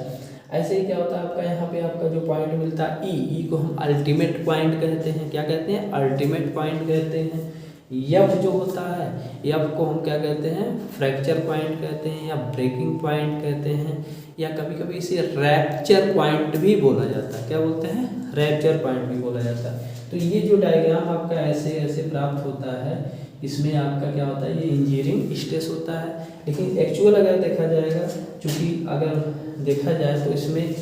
ऐसे ही क्या होता है आपका यहाँ पे आपका जो पॉइंट मिलता है ई को हम अल्टीमेट पॉइंट कहते हैं। क्या कहते हैं, अल्टीमेट पॉइंट कहते हैं। एफ जो होता है एफ को हम क्या कहते हैं, फ्रैक्चर पॉइंट कहते हैं या ब्रेकिंग पॉइंट कहते हैं, या कभी कभी इसे रैप्चर पॉइंट भी बोला जाता है। क्या बोलते हैं, रैप्चर पॉइंट भी बोला जाता है। तो ये जो डायग्राम आपका ऐसे ऐसे प्राप्त होता है, इसमें आपका क्या होता है, ये इंजीनियरिंग स्ट्रेस होता है। लेकिन एक्चुअल अगर देखा जाएगा, चूँकि अगर देखा जाए तो इसमें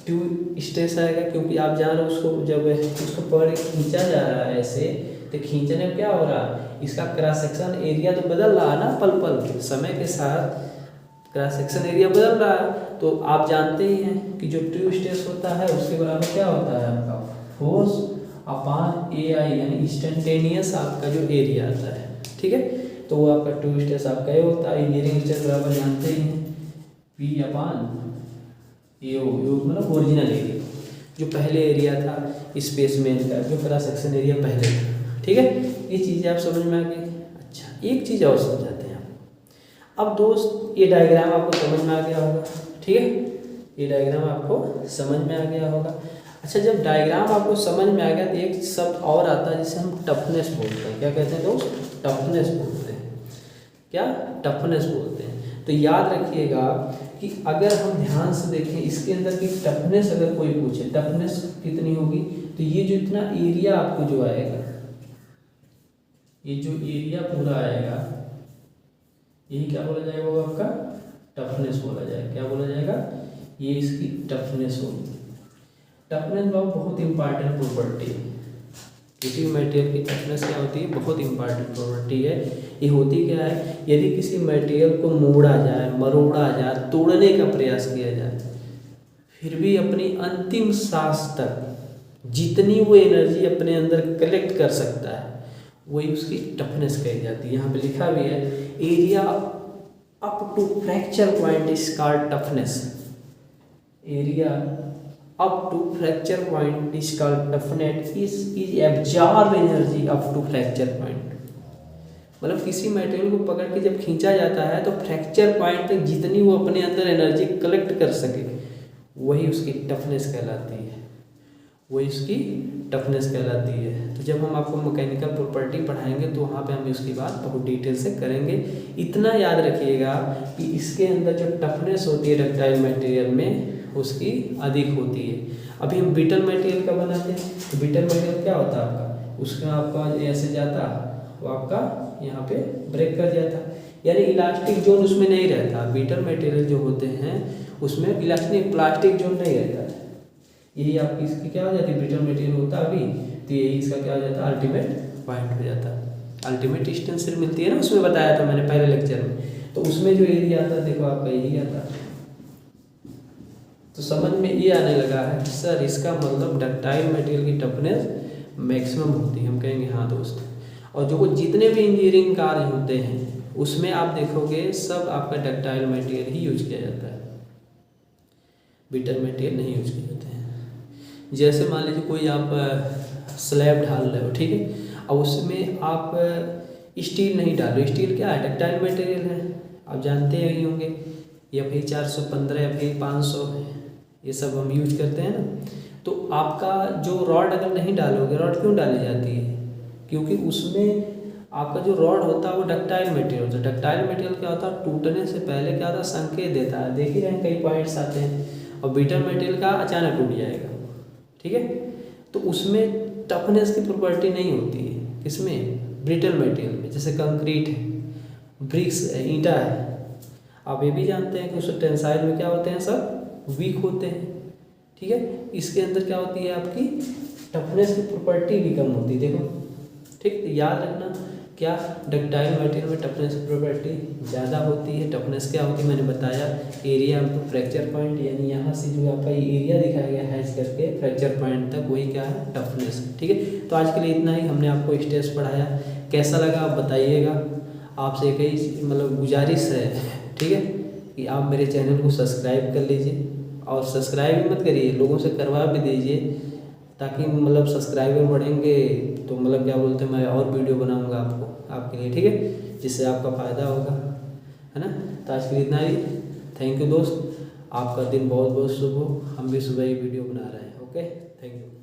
ट्यूब स्ट्रेस आएगा, क्योंकि आप जान रहे हो उसको जब उसको पर खींचा जा रहा है ऐसे, तो खींचने में क्या हो रहा है, इसका क्रॉस सेक्शन एरिया तो बदल रहा है ना, पल पल समय के साथ क्रॉस सेक्शन एरिया बदल रहा है। तो आप जानते ही हैं कि जो ट्यूब स्ट्रेस होता है उसके बराबर क्या होता है आपका फोर्स अपॉन ए आई, यानी इंस्टेंटेनियस आपका जो एरिया आता है। ठीक है, तो वो आपका ट्यूब स्ट्रेस आपका ये होता है, इंजीनियरिंग स्ट्रेस बराबर जानते ही हैं पी अपॉन ए मतलब ओरिजिनल एरिया, जो पहले एरिया था स्पेसमैन का, जो क्रॉस सेक्शन एरिया पहले था। ठीक है, ये चीज़ें आप समझ में आ गई। अच्छा, एक चीज़ और समझाते हैं आप। अब दोस्त ये डायग्राम आपको समझ में आ गया होगा। ठीक है, ये डायग्राम आपको समझ में आ गया होगा। अच्छा, जब डायग्राम आपको समझ में आ गया तो एक शब्द और आता है जिसे हम टफनेस बोलते हैं। क्या कहते हैं दोस्त, टफनेस बोलते हैं। क्या, टफनेस बोलते हैं। तो याद रखिएगा कि अगर हम ध्यान से देखें इसके अंदर की टफनेस, अगर कोई पूछे टफनेस कितनी होगी, तो ये जो इतना एरिया आपको जो आएगा, ये जो एरिया पूरा आएगा, यही क्या बोला जाएगा, वो आपका टफनेस बोला जाएगा। क्या बोला जाएगा, ये इसकी टफनेस होगी। टफनेस बहुत इंपॉर्टेंट प्रॉपर्टी है। किसी भी मटेरियल की टफनेस क्या होती है, बहुत इंपॉर्टेंट प्रॉपर्टी है। ये होती क्या है, यदि किसी मटेरियल को मोड़ा जाए, मरोड़ा जाए, तोड़ने का प्रयास किया जाए, फिर भी अपनी अंतिम सांस तक जितनी वो एनर्जी अपने अंदर कलेक्ट कर सकता है, वही उसकी टफनेस कही जाती है। यहाँ पे लिखा भी है, area up to fracture point is called toughness. Area up to fracture point is called toughness is absorb energy up to fracture point. मतलब किसी मटेरियल को पकड़ के जब खींचा जाता है तो फ्रैक्चर पॉइंट तक जितनी वो अपने अंदर एनर्जी कलेक्ट कर सके, वही उसकी टफनेस कहलाती है, वही उसकी टफनेस कहलाती है। तो जब हम आपको मैकेनिकल प्रॉपर्टी पढ़ाएंगे तो वहाँ पे हम इसकी बात बहुत डिटेल से करेंगे। इतना याद रखिएगा कि इसके अंदर जो टफनेस होती है डक्टाइल मटेरियल में, उसकी अधिक होती है। अभी हम ब्रिटल मटेरियल का बनाते हैं, तो ब्रिटल मटेरियल क्या होता है आपका, उसका आपका ऐसे जाता, वो आपका यहाँ पे ब्रेक कर जाता, यानी इलास्टिक जोन उसमें नहीं रहता। ब्रिटल मटेरियल जो होते हैं उसमें इलास्टिक प्लास्टिक जोन नहीं रहता है। यही आपकी इसकी क्या हो जाती है, ब्रिटल मटेरियल होता अभी, तो यही इसका क्या हो जाता है, अल्टीमेट पॉइंट हो जाता है। अल्टीमेट डिस्टेंस मिलती है ना, उसमें बताया था मैंने पहले लेक्चर में। तो उसमें जो एरिया आता है देखो आपका यही आता है। तो समझ में ये आने लगा है कि सर इसका मतलब डक्टाइल मटेरियल की टफनेस मैक्सिमम होती है। हम कहेंगे हाँ दोस्त। और जो जितने भी इंजीनियरिंग कार्य होते हैं उसमें आप देखोगे सब आपका डक्टाइल मटेरियल ही यूज किया जाता है, ब्रिटल मटेरियल नहीं यूज किए जाते हैं। जैसे मान लीजिए कोई आप स्लैब ढाल रहे हो, ठीक है, और उसमें आप स्टील नहीं डाल रहे। स्टील क्या है, डक्टाइल मटेरियल है, आप जानते ही होंगे। FE 415 FE 500 ये सब हम यूज करते हैं ना। तो आपका जो रॉड अगर नहीं डालोगे, रॉड क्यों डाली जाती है, क्योंकि उसमें आपका जो रॉड होता है वो डक्टाइल मटेरियल होता है। डक्टाइल मटेरियल क्या होता है, टूटने से पहले क्या होता है, संकेत देता है। देख ही रहे हैं कई पॉइंट्स आते हैं, और ब्रिटल मटेरियल का अचानक टूट जाएगा, ठीक है। तो उसमें टफनेस की प्रॉपर्टी नहीं होती है, किसमें, ब्रिटल मटेरियल में। जैसे कंक्रीट है, ब्रिक्स है, ईंटा है, आप ये भी जानते हैं कि उस टेंसाइल में क्या होते हैं, सब वीक होते हैं, ठीक है। इसके अंदर क्या होती है आपकी टफनेस की प्रॉपर्टी भी कम होती है, देखो, ठीक। तो याद रखना क्या डक्टाइल मटेरियल में टफनेस प्रॉपर्टी ज़्यादा होती है। टफनेस क्या होती है मैंने बताया, एरिया टू फ्रैक्चर पॉइंट, यानी यहाँ से जो आपका एरिया दिखाया गया हैच करके फ्रैक्चर पॉइंट तक वही क्या है टफनेस। ठीक है, तो आज के लिए इतना ही, हमने आपको स्टेज पढ़ाया, कैसा लगा आप बताइएगा। आपसे एक ही मतलब गुजारिश है, ठीक है, कि आप मेरे चैनल को सब्सक्राइब कर लीजिए, और सब्सक्राइब भी मत करिए, लोगों से करवा भी दीजिए, ताकि मतलब सब्सक्राइबर बढ़ेंगे तो मतलब क्या बोलते हैं मैं और वीडियो बनाऊंगा आपके लिए, ठीक है, जिससे आपका फ़ायदा होगा, है ना। तो आज के लिए इतना ही, थैंक यू दोस्त, आपका दिन बहुत बहुत शुभ हो। हम भी सुबह ही वीडियो बना रहे हैं। Okay, thank you.